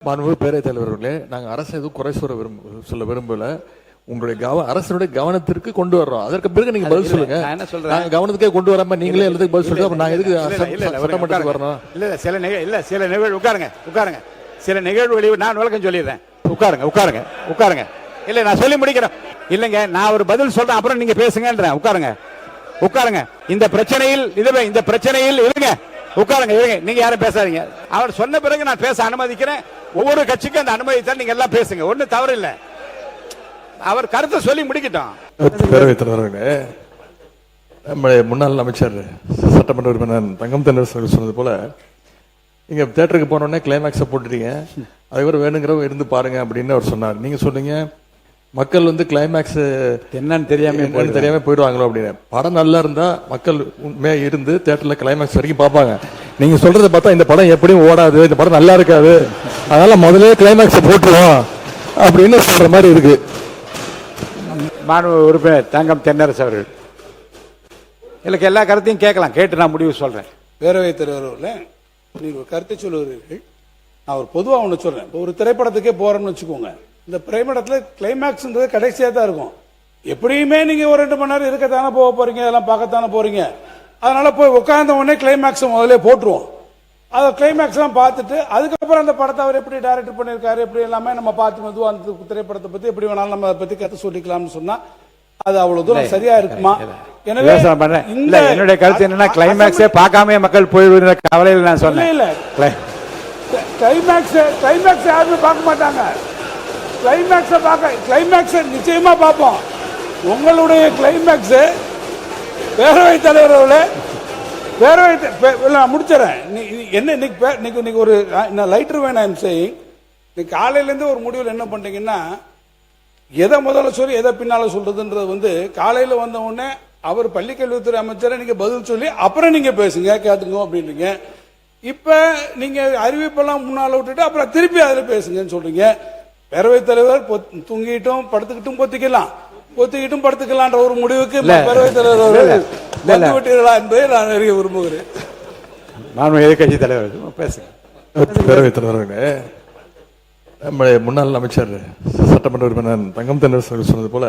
மாண்புமிகு பேரவைத் தலைவர்களே, நாங்கள் அரசு எதுவும் குறை சொல்ல விரும்பல. உங்களுடைய அரசுடைய கவனத்திற்கு கொண்டு வர்றோம். அதற்கு பிறகு நீங்க பதில் சொல்லுங்க. நாங்க கவனத்துக்கே கொண்டு வராம நீங்களே எல்லாத்துக்கும் பதில் சொல்லுங்க. நான் எதுக்கு சட்டமன்றத்துக்கு வரணும்? சில நிகழ்வு உட்காருங்க. சில நிகழ்வுகளை நான் விளக்கம் சொல்லிடுறேன். உட்காருங்க. இல்ல நான் சொல்லி முடிக்கிறேன். இல்லங்க நான் ஒரு பதில் சொல்றேன், அப்புறம் நீங்க பேசுங்கன்றேன். உட்காருங்க. இந்த பிரச்சனையில் இருங்க. உட்காருங்க. நீங்க யாரும் பேசாதீங்க. அவர் சொன்ன பிறகு நான் பேச அனுமதிக்கிறேன். ஒவ்வொரு கட்சிக்கும் அந்த அனுமதி தான். நீங்க எல்லாம் பேசுங்க, ஒன்னும் தவறு இல்லை. அவர் கருத்தை சொல்லி முடிக்கட்டும். பேரவைத் தலைவர்களே, நம்முடைய முன்னாள் அமைச்சர் சட்டமன்ற உறுப்பினர் தங்கம் தென்னரசு சொன்னது போல, நீங்க தியேட்டருக்கு போனோடனே கிளைமேக்ஸை போட்டுட்டீங்க, அதுக்கப்புறம் வேணுங்கிறவங்க இருந்து பாருங்க அப்படின்னு அவர் சொன்னார். நீங்க சொன்னீங்க மக்கள் கிளைமேக்ஸ் என்னன்னு தெரியாம போயிடுவாங்களோ அப்படின்னு. படம் நல்லா இருந்தா மக்கள் உண்மையா இருந்து தியேட்டர்ல கிளைமேக்ஸ் வரைக்கும் பார்ப்பாங்க. நீங்க சொல்றதை பார்த்தா இந்த படம் எப்படியும் ஓடாது, இந்த படம் நல்லா இருக்காது, அதனால முதல்ல கிளைமேக்ஸ் போட்டுருவோம் அப்படின்னு சொல்ற மாதிரி இருக்கு. மாண்பு உறுப்பினர் தங்கம் தென்னரசு அவர்கள் எனக்கு எல்லா கருத்தையும் கேட்கலாம், கேட்டு நான் முடிவு சொல்றேன். பேரவைத் தலைவர்களே, நீங்க கருத்தை சொல்லுவீர்கள். நான் ஒரு பொதுவாக ஒன்று சொல்றேன். இப்போ ஒரு திரைப்படத்துக்கே போறோம்னு வச்சுக்கோங்க, இந்த திரைப்படத்தில் கிளைமேக்ஸ்ன்றது கடைசியாக தான் இருக்கும். எப்படியுமே நீங்க ஒரு 2 மணி நேரம் இருக்கத்தானே போக போறீங்க, அதெல்லாம் பார்க்கத்தானே போறீங்க. அதனால போய் உட்கார்ந்த உடனே கிளைமேக்ஸ் முதல்ல போட்டுருவோம். அதை கிளைமேக்ஸ்லாம் பார்த்துட்டு அதுக்கப்புறம் அந்த படத்தை அவர் எப்படி டைரக்ட் பண்ணியிருக்காரு, எப்படி எல்லாமே நம்ம பார்த்து மெதுவாக அந்த திரைப்படத்தை பற்றி எப்படி வேணாலும் நம்ம அதை பற்றி கருத்து சொல்லிக்கலாம்னு சொன்னா அது அவ்வளவு தூரம் சரியா இருக்குமா? எனவே என்னுடைய கருத்து என்னன்னா, கிளைமேக்ஸே பார்க்காம மக்கள் போயிடுற கவலையில் நான் சொன்னேன். இல்ல கிளைமேக்ஸ் யாருமே பார்க்க மாட்டாங்க. கிளைமேக்ஸ் நிச்சயமா பார்ப்போம். உங்களுடைய கிளைமேக்ஸ் பேரவைத் தலைவர்களே, முடிச்சிடறேன். என்ன ஒரு லைட்டர் வேணும் செய்யும். காலையிலேருந்து ஒரு முடிவில் என்ன பண்றீங்கன்னா, எதை முதல்ல சொல்லி எதை பின்னால சொல்றதுன்றது காலையில வந்த உடனே அவர் பள்ளிக்கல்வித்துறை அமைச்சரை நீங்க பதில் சொல்லி அப்புறம் நீங்க பேசுங்க, கேட்டுங்க அப்படின்றீங்க. இப்ப நீங்க அறிவிப்பெல்லாம் முன்னால விட்டுட்டு அப்புறம் திருப்பி அதுல பேசுங்கன்னு சொல்றீங்க. பேரவைத் தலைவர் தூங்கிட்டும் படுத்துக்கிட்டும் பொத்திக்கிட்டும் படுத்துக்கலான்ற ஒரு முடிவுக்கு பேரவைத் தலைவர் வந்து விட்டீர்களா என்பதை நான் அறிய விரும்புகிறேன். நான் எதிர்கட்சி தலைவர் பேசுங்க. பேரவைத் தலைவர்களே, நம்முடைய முன்னாள் அமைச்சர் சட்டமன்ற உறுப்பினர் தங்கம் தென்னரசு சொன்னது போல,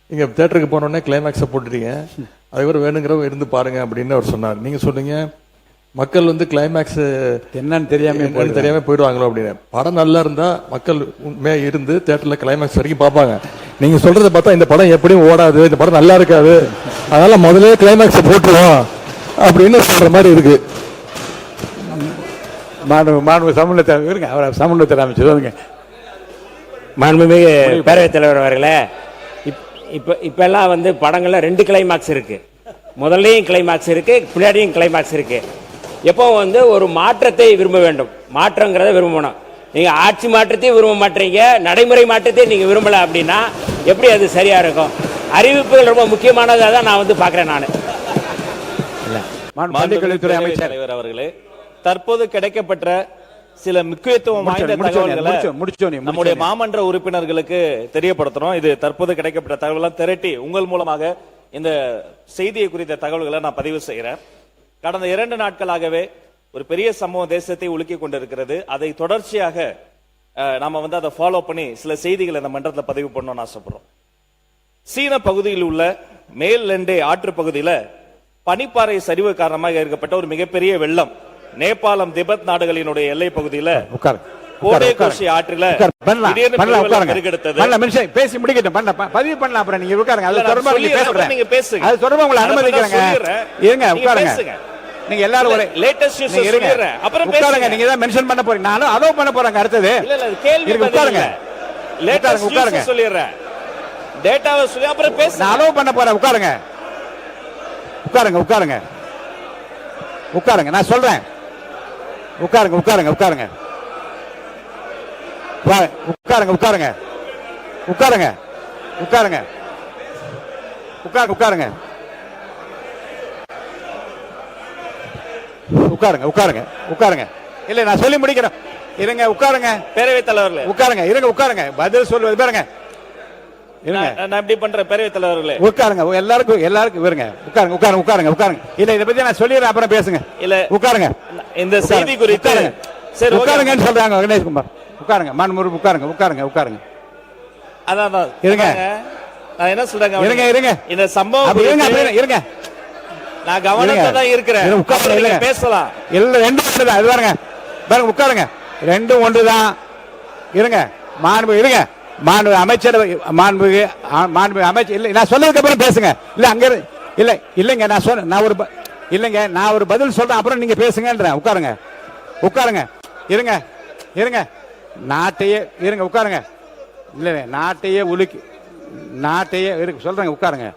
நீங்க தியேட்டருக்கு போனோடனே கிளைமேக்ஸை போட்டுட்டீங்க, அதுக்கப்புறம் வேணுங்கிறவங்க இருந்து பாருங்க அப்படின்னு அவர் சொன்னார். நீங்க சொன்னீங்க மக்கள் கிளைமேக்ஸ் என்னன்னு தெரியாம போயிடுவாங்களோ அப்படின்னு. படம் நல்லா இருந்தா மக்கள் உண்மையா இருந்து தியேட்டர்ல கிளைமேக்ஸ் வரைக்கும் பார்ப்பாங்க. நீங்க சொல்றதை பார்த்தா இந்த படம் எப்படியும் ஓடாது, இந்த படம் நல்லா இருக்காது, அதனால முதல்ல கிளைமேக்ஸ் போட்டுருவோம் அப்படின்னு சொல்ற மாதிரி இருக்கு. சமூகத்தை அமைச்சர் மாண்புமிகு பேரவைத் தலைவர் அவர்களே, இப்பெல்லாம் படங்கள்ல 2 கிளைமாக்ஸ் இருக்கு. முதல்லையும் கிளைமாக்ஸ் இருக்கு, பின்னாடியும் கிளைமாக்ஸ் இருக்கு. எப்போ ஒரு மாற்றத்தை விரும்ப வேண்டும், மாற்றங்கிறத விரும்பணும். நீங்க ஆட்சி மாற்றத்தையும் விரும்ப மாட்டீங்க, நடைமுறை மாற்றத்தையும் நீங்க விரும்பல அப்படின்னா எப்படி அது சரியா இருக்கும்? அறிவிப்புகள் ரொம்ப முக்கியமானதாக தான் நான் பாக்குறேன். பள்ளிக்கல்வித்துறை அமைச்சர் தலைவர் அவர்களே, தற்போது கிடைக்கப்பட்ட சில முக்கியத்துவம் வாய்ந்த தகவல்களை நம்முடைய மாமன்ற உறுப்பினர்களுக்கு தெரியப்படுத்துறோம். இது தற்போது கிடைக்கப்பட்ட தகவலாம் திரட்டி உங்கள் மூலமாக இந்த செய்தியை குறித்த தகவல்களை நான் பதிவு செய்கிறேன். கடந்த 2 நாட்களாகவே ஒரு பெரிய சம்பவம் தேசத்தை உலுக்கி கொண்டிருக்கிறது. அதை தொடர்ச்சியாக நாம அதை ஃபாலோ பண்ணி சில செய்திகளை இந்த மன்றத்தில் பதிவு பண்ணணும்னு ஆசைப்படுறோம். சீன பகுதியில் உள்ள மேல் லெண்டே ஆற்று பகுதியில பனிப்பாறை சரிவு காரணமாக ஏற்பட்ட ஒரு மிகப்பெரிய வெள்ளம் நேபாளம் திபெத் நாடுகளினுடைய எல்லை பகுதியில கோடேகோஷி ஆற்றில பேசி முடிக்கட்டும். பதிவு பண்ணலாம், அப்புறம் நீங்க உட்காருங்க. அது தொடர்பாக நீங்க பேசுங்க. அது தொடர்பாக உங்களை அனுமதிக்கிறாங்க. இருங்க, உட்காருங்க. நீங்க எல்லாரும் ஒரு லேட்டஸ்ட் நியூஸ் சொல்லிறேன், அப்புறம் பேசுங்க. நீங்க தான் மென்ஷன் பண்ண போறீங்க, நானும் அதோ பண்ண போறேன். அடுத்தது இல்ல கேள்வி உட்காருங்க. லேட்டஸ்ட் நியூஸ் சொல்லிறேன், டேட்டாவை சொல்லி அப்புறம் பேசுங்க. நான் அதோ பண்ண போறேன். உட்காருங்க. நான் சொல்றேன். உட்காருங்க. உட்காருங்க. இல்ல நான் சொல்லி முடிக்கிறேன். இருங்க, உட்காருங்க. பேரவைத் தலைவர்களே உட்காருங்க. பதில் சொல்வது பாருங்க. நான் எப்படி பண்றேன் பேரவைத் தலைவர்களே? உட்காருங்க. எல்லாருக்கும் இருங்க. உட்காருங்க. இல்ல இதை பத்தி நான் சொல்லிடுறேன், அப்புறம் பேசுங்க. இல்ல உட்காருங்க. இந்த செய்தி குறித்து சரி, okay. உட்காருங்கன்னு சொல்றாங்க கணேஷ்குமார். உட்காருங்க மாண்புமிகு உட்காருங்க உட்காருங்க உட்காருங்க. அதான் இருங்க. நான் என்ன சொல்றேங்க, இருங்க இந்த சம்பவம் இருங்க. நான் கவனத்தை தான் இருக்கிறேன். உட்காருங்க, நீங்க பேசலாம். இல்ல ரெண்டும் ஒன்றுதான். அது பாருங்க பாருங்க உட்காருங்க. ரெண்டும் ஒன்றுதான். இருங்க மாண்பு இருங்க. மாண்பு அமைச்சர் மாண்பு அமைச்சர் இல்ல நான் சொன்னதுக்கு அப்புறம் பேசுங்க. இல்ல அங்க இல்ல இல்லங்க நான் ஒரு பதில் சொல்றேன் அப்புறம் நீங்க பேசுங்கன்றேன். உட்காருங்க உட்காருங்க. இருங்க நாட்டையே இருங்க உட்காருங்க. இல்ல நாட்டையே சொல்றேங்க உட்காருங்க.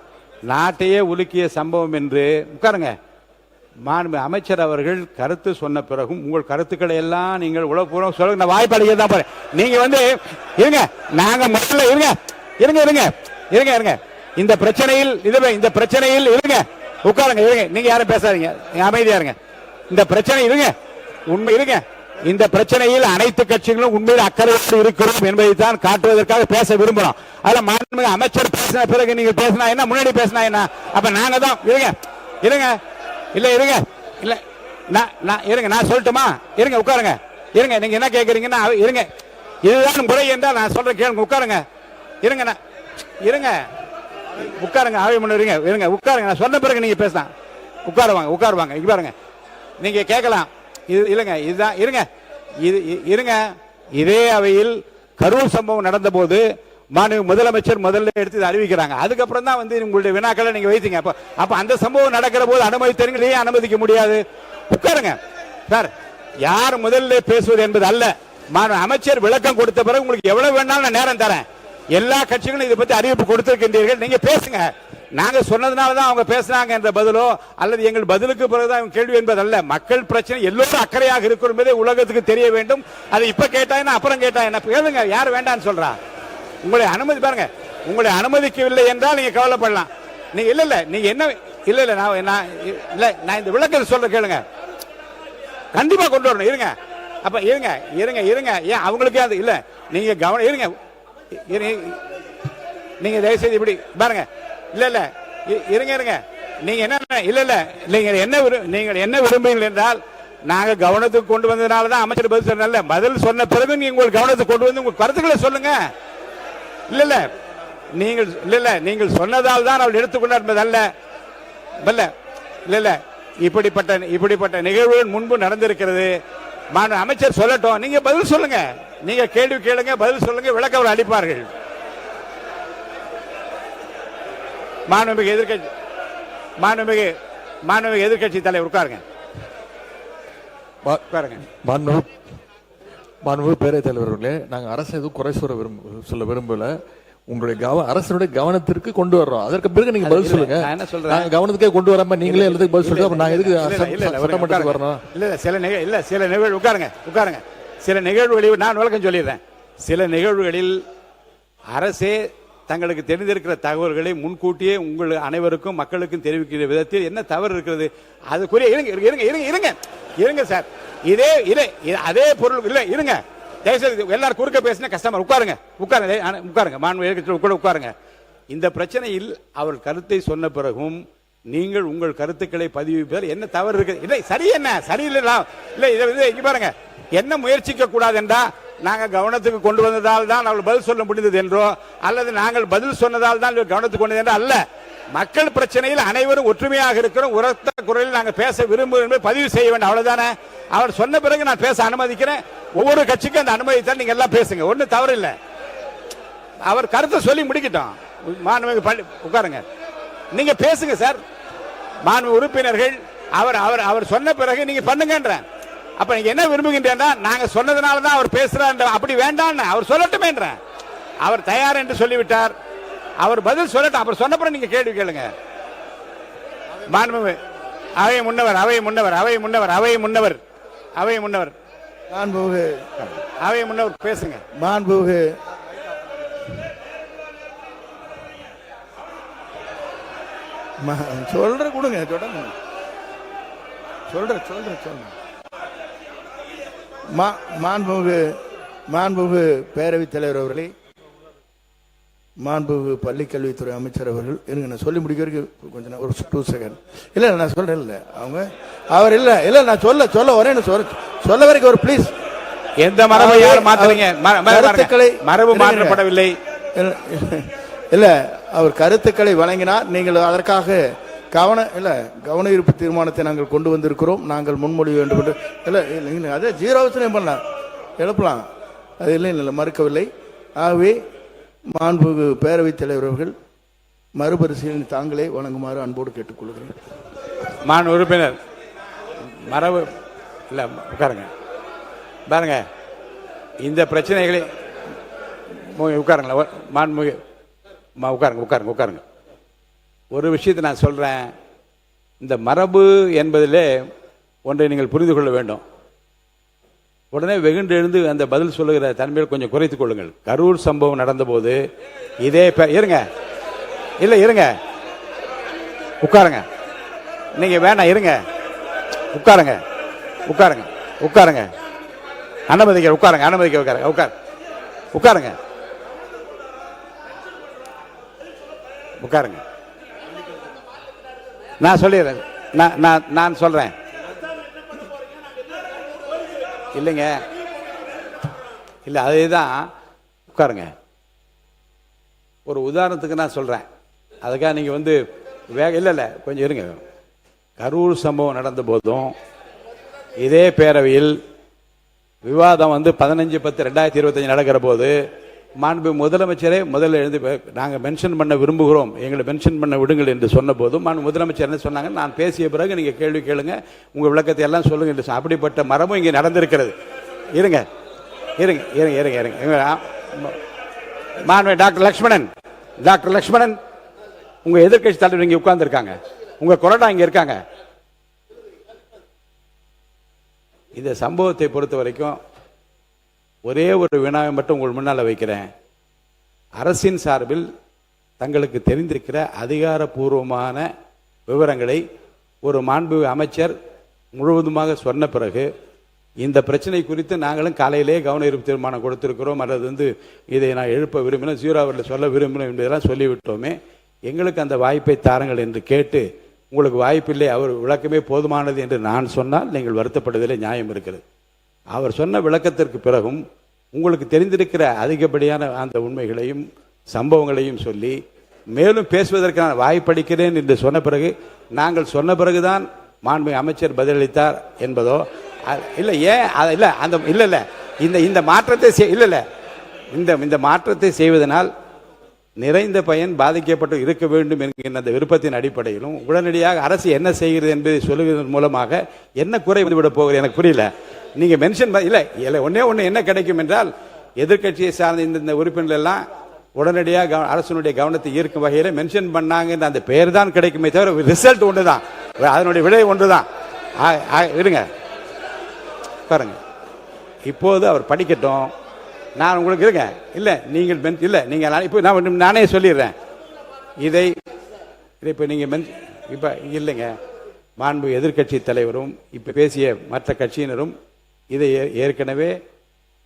நாட்டையே உலுக்கிய சம்பவம் என்று உட்காருங்க. மாண்பு அமைச்சர் அவர்கள் கருத்து சொன்ன பிறகும் உங்கள் கருத்துக்களை எல்லாம் நீங்கள் உளப்பூர்வம் சொல்லுங்க. நான் வாய்ப்பாடு தான் போறேன். நீங்க வந்து இருங்க நாங்க முதல்ல இருங்க இந்த பிரச்சனையில் இருங்க உட்காருங்க. நீங்க யாரும் பேசாதீங்க, அமைதியா இருங்க. இந்த பிரச்சனை உண்மை இந்த பிரச்சனையில் அனைத்து கட்சிகளும் உண்மையில் அக்கறையோடு இருக்கிறோம் என்பதை தான் காட்டுவதற்காக பேச விரும்புறோம். அதுல மாண்புமிகு அமைச்சர் பேசின பிறகு நீங்க பேசினா என்ன, முன்னாடி பேசினா என்ன? அப்ப நாங்க தான் இருங்க நான் சொல்லட்டுமா? இருங்க உட்காருங்க. நீங்க என்ன கேக்குறீங்கன்னா இதுதான் முறை என்றால் நான் சொல்றேன் கேளுங்க. உட்காருங்க. உட்காருங்க. ஆய்வு இருங்க உட்காருங்க. நான் சொன்ன பிறகு நீங்க பேசலாம். உட்காருவாங்க. இங்க பாருங்க நீங்க கேட்கலாம். இதே அவையில் கரூர் சம்பவம் நடந்த போது மாண்புமிகு முதலமைச்சர் முதல்ல எடுத்து அறிவிக்கிறாங்க. அதுக்கப்புறம் தான் வந்து உங்களுடைய வினாக்களை நீங்க வைத்தீங்க. அப்ப அந்த சம்பவம் நடக்கிற போது அனுமதித்தீங்க, ஏன் அனுமதிக்க முடியாது? உட்காருங்க சார். யார் முதல்ல பேசுவது என்பது அல்ல. அமைச்சர் விளக்கம் கொடுத்த பிறகு உங்களுக்கு எவ்வளவு வேணாலும் நான் நேரம் தரேன். எல்லா கட்சிகளும் இதை பத்தி அறிவிப்பு கொடுத்திருக்கின்றீர்கள். நீங்க பேசுங்க. நாங்க சொன்னதுனாலதான் அவங்க பேசுறாங்க என்ற பதிலோ அல்லது எங்கள் பதிலுக்கு பிறகுதான் கேள்வி என்பது அல்ல. மக்கள் பிரச்சனை எல்லோரும் அக்கறையாக இருக்கும் என்பதை உலகத்துக்கு தெரிய வேண்டும். அது இப்ப கேட்டா என்ன, அப்புறம் கேட்டா என்ன? கேளுங்க. யார் வேண்டான்னு சொல்றா? உங்களை அனுமதி பாருங்க. உங்களை அனுமதிக்கவில்லை என்றால் நீங்க கவலைப்படலாம். நீங்க இல்ல நீங்க என்ன நான் இந்த விளக்கத்தை சொல்ற கேளுங்க. கண்டிப்பா கொண்டு வரணும். அப்ப இருங்க. ஏன் அவங்களுக்கே அது இல்ல. நீங்க கவனம் நீங்க தயவுசெய்து இப்படி பாருங்க. இல்ல இருங்க. நீங்க என்ன விரும்புகிறீர்கள் என்றால் நாங்க கவனத்துக்கு கொண்டு வந்ததுனாலதான் அமைச்சர் பதில் சொன்ன பதில் சொன்ன பிறகு நீங்க உங்கள் கவனத்துக்கு கொண்டு வந்து உங்க கருத்துக்களை சொல்லுங்க. நீங்கள் சொன்னதால் தான் அவள் எடுத்துக்கொண்டார் என்பதல்ல. இப்படிப்பட்ட நிகழ்வுகள் முன்பு நடந்திருக்கிறது. அமைச்சர் சொல்லட்டும், நீங்க பதில் சொல்லுங்க. நீங்க கேள்வி கேளுங்க, பதில் சொல்லுங்க, விளக்க அவர் அளிப்பார்கள். மாண்புமிகு எதிர்க்கட்சி தலைவர் உட்காருங்க. மாண்புமிகு பேரவைத் தலைவர்களே, நாங்க அரசு எதுவும் குறை சொல்ல விரும்பல. உங்களுடைய அரசனுடைய கவனத்திற்கு கொண்டு வர்றோம். அதற்கு பிறகு நீங்க பதில் சொல்லுங்க. என்ன சொல்றேன், கவனத்துக்கே கொண்டு வராம நீங்களே எல்லாத்துக்கும் பதில் சொல்லுங்க. நான் எதுக்கு சட்டமன்றத்துக்கு வரணும்? சில நிகழ்வு உட்காருங்க. சில நிகழ்வுகளில் நான் விளக்கம் சொல்லிடுறேன். சில நிகழ்வுகளில் அரசே தங்களுக்கு தெரிந்திருக்கிற தகவல்களை முன்கூட்டியே உங்கள் அனைவருக்கும் மக்களுக்கும் தெரிவிக்கிற விதத்தில் என்ன தவறு இருக்கிறது? அதுக்குரிய இருங்க சார். அதே பொருள் இல்ல. இருங்க தயவுசெய்து எல்லாரும் குறுக்க பேசினா கஷ்டமா. உட்காருங்க. மாண்பு உட்காருங்க. இந்த பிரச்சனையில் அவர் கருத்தை சொன்ன பிறகும் நீங்கள் உங்கள் கருத்துக்களை பதிவிப்பதில் என்ன தவறு இருக்கு? இல்லை சரி, என்ன சரியில்லை இல்ல. இங்க பாருங்க, என்ன முயற்சிக்க கூடாது என்றா நாங்க கவனத்துக்கு கொண்டு வந்ததால் தான் அவள் பதில் சொல்ல முடிந்தது என்றோ அல்லது நாங்கள் பதில் சொன்னதால் தான் கவனத்துக்கு கொண்டது என்றோ அல்ல. மக்கள் பிரச்சனையில் அனைவரும் ஒற்றுமையாக இருக்கிறோம். உரத்த குரலில் நாங்கள் பேச விரும்புகிறோம், பதிவு செய்ய வேண்டும், அவ்வளவுதானே. அவர் சொன்ன பிறகு நான் பேச அனுமதிக்கிறேன். ஒவ்வொரு கட்சிக்கும் அந்த அனுமதி தான். நீங்க எல்லாம் பேசுங்க, ஒன்னும் தவறு இல்லை. அவர் கருத்தை சொல்லி முடிக்கட்டும். மாண்புமிகு உட்காருங்க. நீங்க பேசுங்க சார். மாண்பு உறுப்பினர்கள் அவர் சொன்ன பிறகு நீங்க பண்ணுங்கன்ற. அப்ப நீங்க என்ன விரும்புகின்றா, நாங்க சொன்னதுனால தான் அவர் பேசுறார், அப்படி வேண்டாம், அவர் சொல்லட்டுமே. அவர் தயார் என்று சொல்லிவிட்டார். அவர் பதில் சொல்லட்டும். அப்புறம் சொன்னப்பறம் நீங்க கேள்வி கேளுங்க. மாண்புமிகு அவை முன்னவர் பேசுங்க. மாண்புமிகு சொல்ற கொடுங்க. சொல்ற மாண்புமிகு பேரவைத் தலைவர் அவர்களே, மாண்புமிகு பள்ளிக்கல்வித்துறை அமைச்சர் அவர்கள், இருங்க நான் சொல்லி முடிக்கிறதுக்கு கொஞ்சம் ஒரு 2 செகண்ட். இல்லை நான் சொல்றேன். இல்லை அவர் இல்லை நான் சொல்ல வரேன்னு சொல்ல வரைக்கும் ஒரு ப்ளீஸ் எந்த மரபை யாரும் மாத்துறீங்க? கருத்துக்களை மரபு மாற்றப்படவில்லை. இல்ல, அவர் கருத்துக்களை வழங்கினார். நீங்கள் அதற்காக கவன ஈர்ப்பு தீர்மானத்தை நாங்கள் கொண்டு வந்திருக்கிறோம். நாங்கள் முன்மொழி வேண்டும் என்று இல்லை, அதே ஜீரோவசனம் பண்ணலாம், எழுப்பலாம், அது இல்லை மறுக்கவில்லை. ஆகவே மாண்புமிகு பேரவைத் தலைவர் அவர்கள் மறுபரிசீலனை தாங்களே வழங்குமாறு அன்போடு கேட்டுக்கொள்கிறேன். மான் உறுப்பினர் மரபு இல்ல, உட்காருங்க பாருங்க, இந்த பிரச்சனைகளை உட்காருங்களா மாண்புமிகு உட்காருங்க. ஒரு விஷயத்தை நான் சொல்றேன். இந்த மரபு என்பதிலே ஒன்றை நீங்கள் புரிந்து கொள்ள வேண்டும். உடனே வெகுண்டு எழுந்து அந்த பதில் சொல்லுகிற தன்மையில் கொஞ்சம் குறைத்துக் கொள்ளுங்கள். கரூர் சம்பவம் நடந்தபோது இதே இருங்க உட்காருங்க, நீங்க வேணாம், இருங்க, உட்காருங்க, அனுமதிக்க உட்காருங்க. நான் சொல்லிடுறேன், நான் சொல்றேன். இல்லைங்க, இல்ல, அதுதான். உட்காருங்க. ஒரு உதாரணத்துக்கு நான் சொல்றேன், அதுக்காக நீங்க வந்து இல்ல கொஞ்சம் இருங்க. கரூர் சம்பவம் நடந்த போதும் இதே பேரவையில் விவாதம் வந்து 15/10/2025 நடக்கிற போது மாண்பு முதலமைச்சரே முதல்ல எழுந்து நாங்கள் மென்ஷன் பண்ண விரும்புகிறோம், எங்களை மென்ஷன் பண்ண விடுங்கள் என்று சொன்ன போதும் மாண்பு முதலமைச்சர் என்ன சொன்னாங்க, நான் பேசிய பிறகு நீங்க கேள்வி கேளுங்க, உங்க விளக்கத்தை எல்லாம் சொல்லுங்க என்று. அப்படிப்பட்ட மரபும் இங்கே நடந்திருக்கிறது. இருங்க மாண்பு டாக்டர் லக்ஷ்மணன் உங்க எதிர்க்கட்சி தலைவர் இங்க உட்கார்ந்து இருக்காங்க, உங்க கொறடா இங்க இருக்காங்க. இந்த சம்பவத்தை பொறுத்த வரைக்கும் ஒரே ஒரு வினாவை மட்டும் உங்கள் முன்னால வைக்கிறேன். அரசின் சார்பில் தங்களுக்கு தெரிந்திருக்கிற அதிகாரப்பூர்வமான விவரங்களை ஒரு மாண்பு அமைச்சர் முழுவதுமாக சொன்ன பிறகு இந்த பிரச்சனை குறித்து நாங்களும் காலையிலே கவன ஈர்ப்பு தீர்மானம் கொடுத்திருக்கிறோம், அல்லது வந்து இதை நான் எழுப்ப விரும்பினோம், ஜீரோ அவரில் சொல்ல விரும்பினோம் என்பதெல்லாம் சொல்லிவிட்டோமே, எங்களுக்கு அந்த வாய்ப்பை தாருங்கள் என்று கேட்டு, உங்களுக்கு வாய்ப்பில்லை, அவர் விளக்கமே போதுமானது என்று நான் சொன்னால் நீங்கள் வருத்தப்படுவதிலே நியாயம் இருக்கிறது. அவர் சொன்ன விளக்கத்திற்கு பிறகும் உங்களுக்கு தெரிந்திருக்கிற அதிகப்படியான அந்த உண்மைகளையும் சம்பவங்களையும் சொல்லி மேலும் பேசுவதற்கு நான் வாய்ப்பளிக்கிறேன் என்று சொன்ன பிறகு, நாங்கள் சொன்ன பிறகுதான் மாண்பு அமைச்சர் பதிலளித்தார் என்பதோ இல்லை. ஏன் இல்லை அந்த இல்லை இந்த மாற்றத்தை இந்த மாற்றத்தை செய்வதனால் நிறைந்த பயன் பாதிக்கப்பட்டு இருக்க வேண்டும் என்கின்ற அந்த விருப்பத்தின் அடிப்படையிலும் உடனடியாக அரசு என்ன செய்கிறது என்பதை சொல்லுவதன் மூலமாக என்ன குறை விட போகிறது எனக்கு புரியல. நீங்க மென்ஷன் இல்லை ஒண்ணே என்ன கிடைக்கும் என்றால், எதிர்கட்சியை சார்ந்த இந்த உறுப்பினர்கள் எல்லாம் உடனடியாக அரசனுடைய கவனத்தை ஈர்க்கும் வகையில் மென்ஷன் பண்ணாங்க அந்த பெயர் தான் கிடைக்குமே தவிர ரிசல்ட் ஒன்றுதான், அதனுடைய விடை ஒன்றுதான். இருங்க பாருங்க, இப்போது அவர் படிக்கட்டும், நான் உங்களுக்கு இருங்க. இல்ல நீங்கள் இல்ல நீங்க இப்போ நானே சொல்லிடுறேன், இதை இப்போ நீங்க இப்ப இல்லைங்க, மாண்பு எதிர்கட்சி தலைவரும் இப்ப பேசிய மற்ற கட்சியினரும் இதை ஏற்கனவே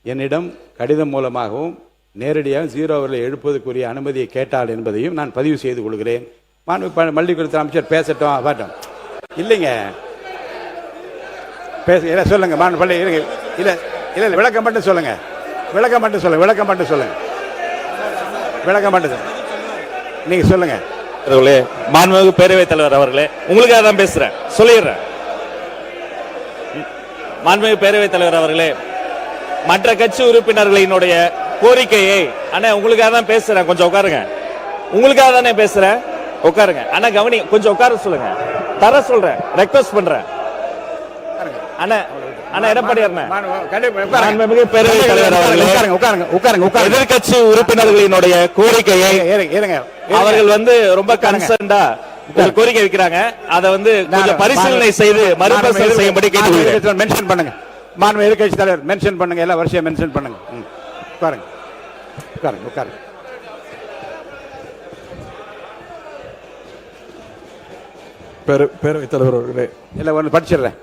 என்னிடம் கடிதம் மூலமாகவும் நேரடியாக ஜீரோ அவர்களை எழுப்பதற்குரிய அனுமதியை கேட்டால் என்பதையும் நான் பதிவு செய்து கொள்கிறேன். மாண்பு மல்லிகுளத்துறை அமைச்சர் பேசட்டும் பாட்டும். இல்லைங்க பேச சொல்லுங்க மாண்பு பள்ளி இருங்க. இல்ல விளக்கம் மட்டும் சொல்லுங்க, விளக்கம் மட்டும் நீங்க சொல்லுங்க. மாண்புமிகு பேரவைத் தலைவர் அவர்களே, உங்களுக்காக தான் பேசுறேன், சொல்லிடுறேன். மாண்புமிகு பேரவைத் தலைவர் அவர்களே, மற்ற கட்சி உறுப்பினர்களினுடைய கோரிக்கையை அண்ணா உங்களுக்காக தான் பேசுறேன், கொஞ்சம் உட்காருங்க. உங்களுக்காக தானே பேசுறேன், உட்காருங்க. அண்ணா கவனி, கொஞ்சம் உட்கார சொல்லுங்க, தர சொல்றேன், ரெக்வஸ்ட் பண்றேன். அண்ணா எதிர்கட்சி உறுப்பினர்களினுடைய கோரிக்கையை அவர்கள் வந்து ரொம்ப கன்சர்ன்டா கோரிக்கை வைக்கிறாங்க, அதை வந்து கொஞ்சம் பரிசீலனை செய்து மறுபரிசீலனை செய்யும்படி கேட்டுக்கொள்கிறேன். மென்ஷன் பண்ணுங்க, மாண்பு எதிர்கட்சி தலைவர் மென்ஷன் பண்ணுங்க, எல்லா வருஷம் மென்ஷன் பண்ணுங்க. உட்காருங்க. பேரவைத் தலைவர் அவர்களே, இல்ல ஒன்று படிச்சிடுறேன்.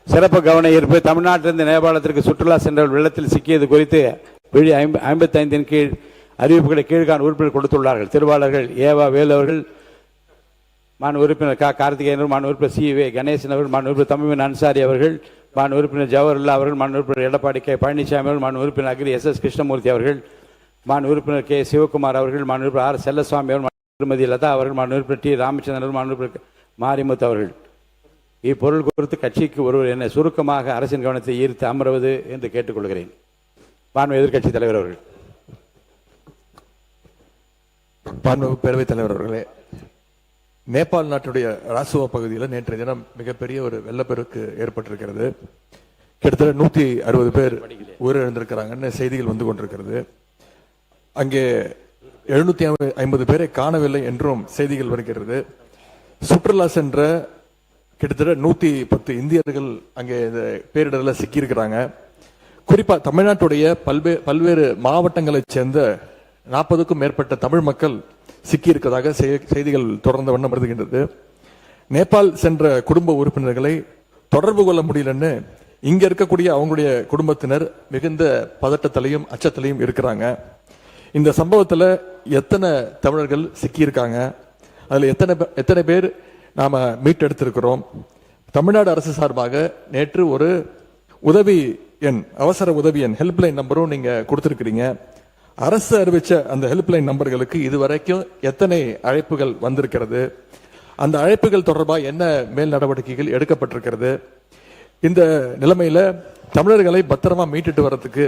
சிறப்பு கவன ஈர்ப்பு, தமிழ்நாட்டிலிருந்து நேபாளத்திற்கு சுற்றுலா சென்றவர்கள் வெள்ளத்தில் சிக்கியது குறித்து 55 கீழ் அறிவிப்புகளை கீழ்கான உறுப்பினர் கொடுத்துள்ளார்கள். திருவாளர்கள் ஏவா வேலு அவர்கள், மாண்பு உறுப்பினர் கார்த்திகேயன், மாண்பு உறுப்பினர் சி.வே. கணேசன் அவர்கள், மாண்பு உறுப்பினர் தமிழ் அன்சாரி அவர்கள், மாண்பு உறுப்பினர் ஜவஹர்லால் அவர்கள், மாண்பு உறுப்பினர் எடப்பாடி கே பழனிசாமி அவர்கள், மாண்பு உறுப்பினர் அகிரி எஸ் கிருஷ்ணமூர்த்தி அவர்கள், மாண்பு உறுப்பினர் கே சிவகுமார் அவர்கள், மாண்பு உறுப்பினர் ஆர் செல்லசுவாமி அவர்கள், திருமதி லதா அவர்கள், மாண்பு உறுப்பினர் டி ராமச்சந்திரன் அவர்கள், மாண்பு உறுப்பினர் மாரிமுத்து அவர்கள். இப்பொருள் குறித்து கட்சிக்கு ஒருவர் என்னை சுருக்கமாக அரசின் கவனத்தை ஈர்த்து அமர்வது என்று கேட்டுக்கொள்கிறேன். மாண்பு எதிர்க்கட்சி தலைவர் அவர்கள். மாண்பு பேரவைத் தலைவர் அவர்களே, நேபாள் நாட்டுடைய ராசுவா பகுதியில் நேற்றைய தினம் மிகப்பெரிய ஒரு வெள்ளப்பெருக்கு ஏற்பட்டிருக்கிறது. கிட்டத்தட்ட 160 பேர் உயிரிழந்திருக்கிறாங்கன்னு செய்திகள் வந்து கொண்டிருக்கிறது. அங்கே 750 பேரை காணவில்லை என்றும் செய்திகள் வருகிறது. சுற்றுலா சென்ற கிட்டத்தட்ட 110 இந்தியர்கள் அங்கே இந்த பேரிடரில் சிக்கியிருக்கிறாங்க. குறிப்பா தமிழ்நாட்டுடைய பல்வேறு மாவட்டங்களைச் சேர்ந்த 40க்கும் மேற்பட்ட தமிழ் மக்கள் சிக்கியிருப்பதாக செய்திகள் தொடர்ந்த வண்ணம் வருகின்றது. நேபாள் சென்ற குடும்ப உறுப்பினர்களை தொடர்பு கொள்ள முடியலன்னு இங்க இருக்கக்கூடிய அவங்களுடைய குடும்பத்தினர் மிகுந்த பதட்டத்திலையும் அச்சத்திலையும் இருக்கிறாங்க. இந்த சம்பவத்துல எத்தனை தமிழர்கள் சிக்கியிருக்காங்க, அதுல எத்தனை பேர் நாம மீட்டெடுத்திருக்கிறோம்? தமிழ்நாடு அரசு சார்பாக நேற்று ஒரு உதவி எண், அவசர உதவி எண் ஹெல்ப்லைன் நம்பரும் நீங்க கொடுத்திருக்கிறீங்க. அரசு அறிவிச்ச அந்த ஹெல்ப்லைன் நம்பர்களுக்கு இதுவரைக்கும் எத்தனை அழைப்புகள் வந்திருக்கிறது? அந்த அழைப்புகள் தொடர்பாக என்ன மேல் நடவடிக்கைகள் எடுக்கப்பட்டிருக்கிறது? இந்த நிலைமையில தமிழர்களை பத்திரமா மீட்டுட்டு வர்றதுக்கு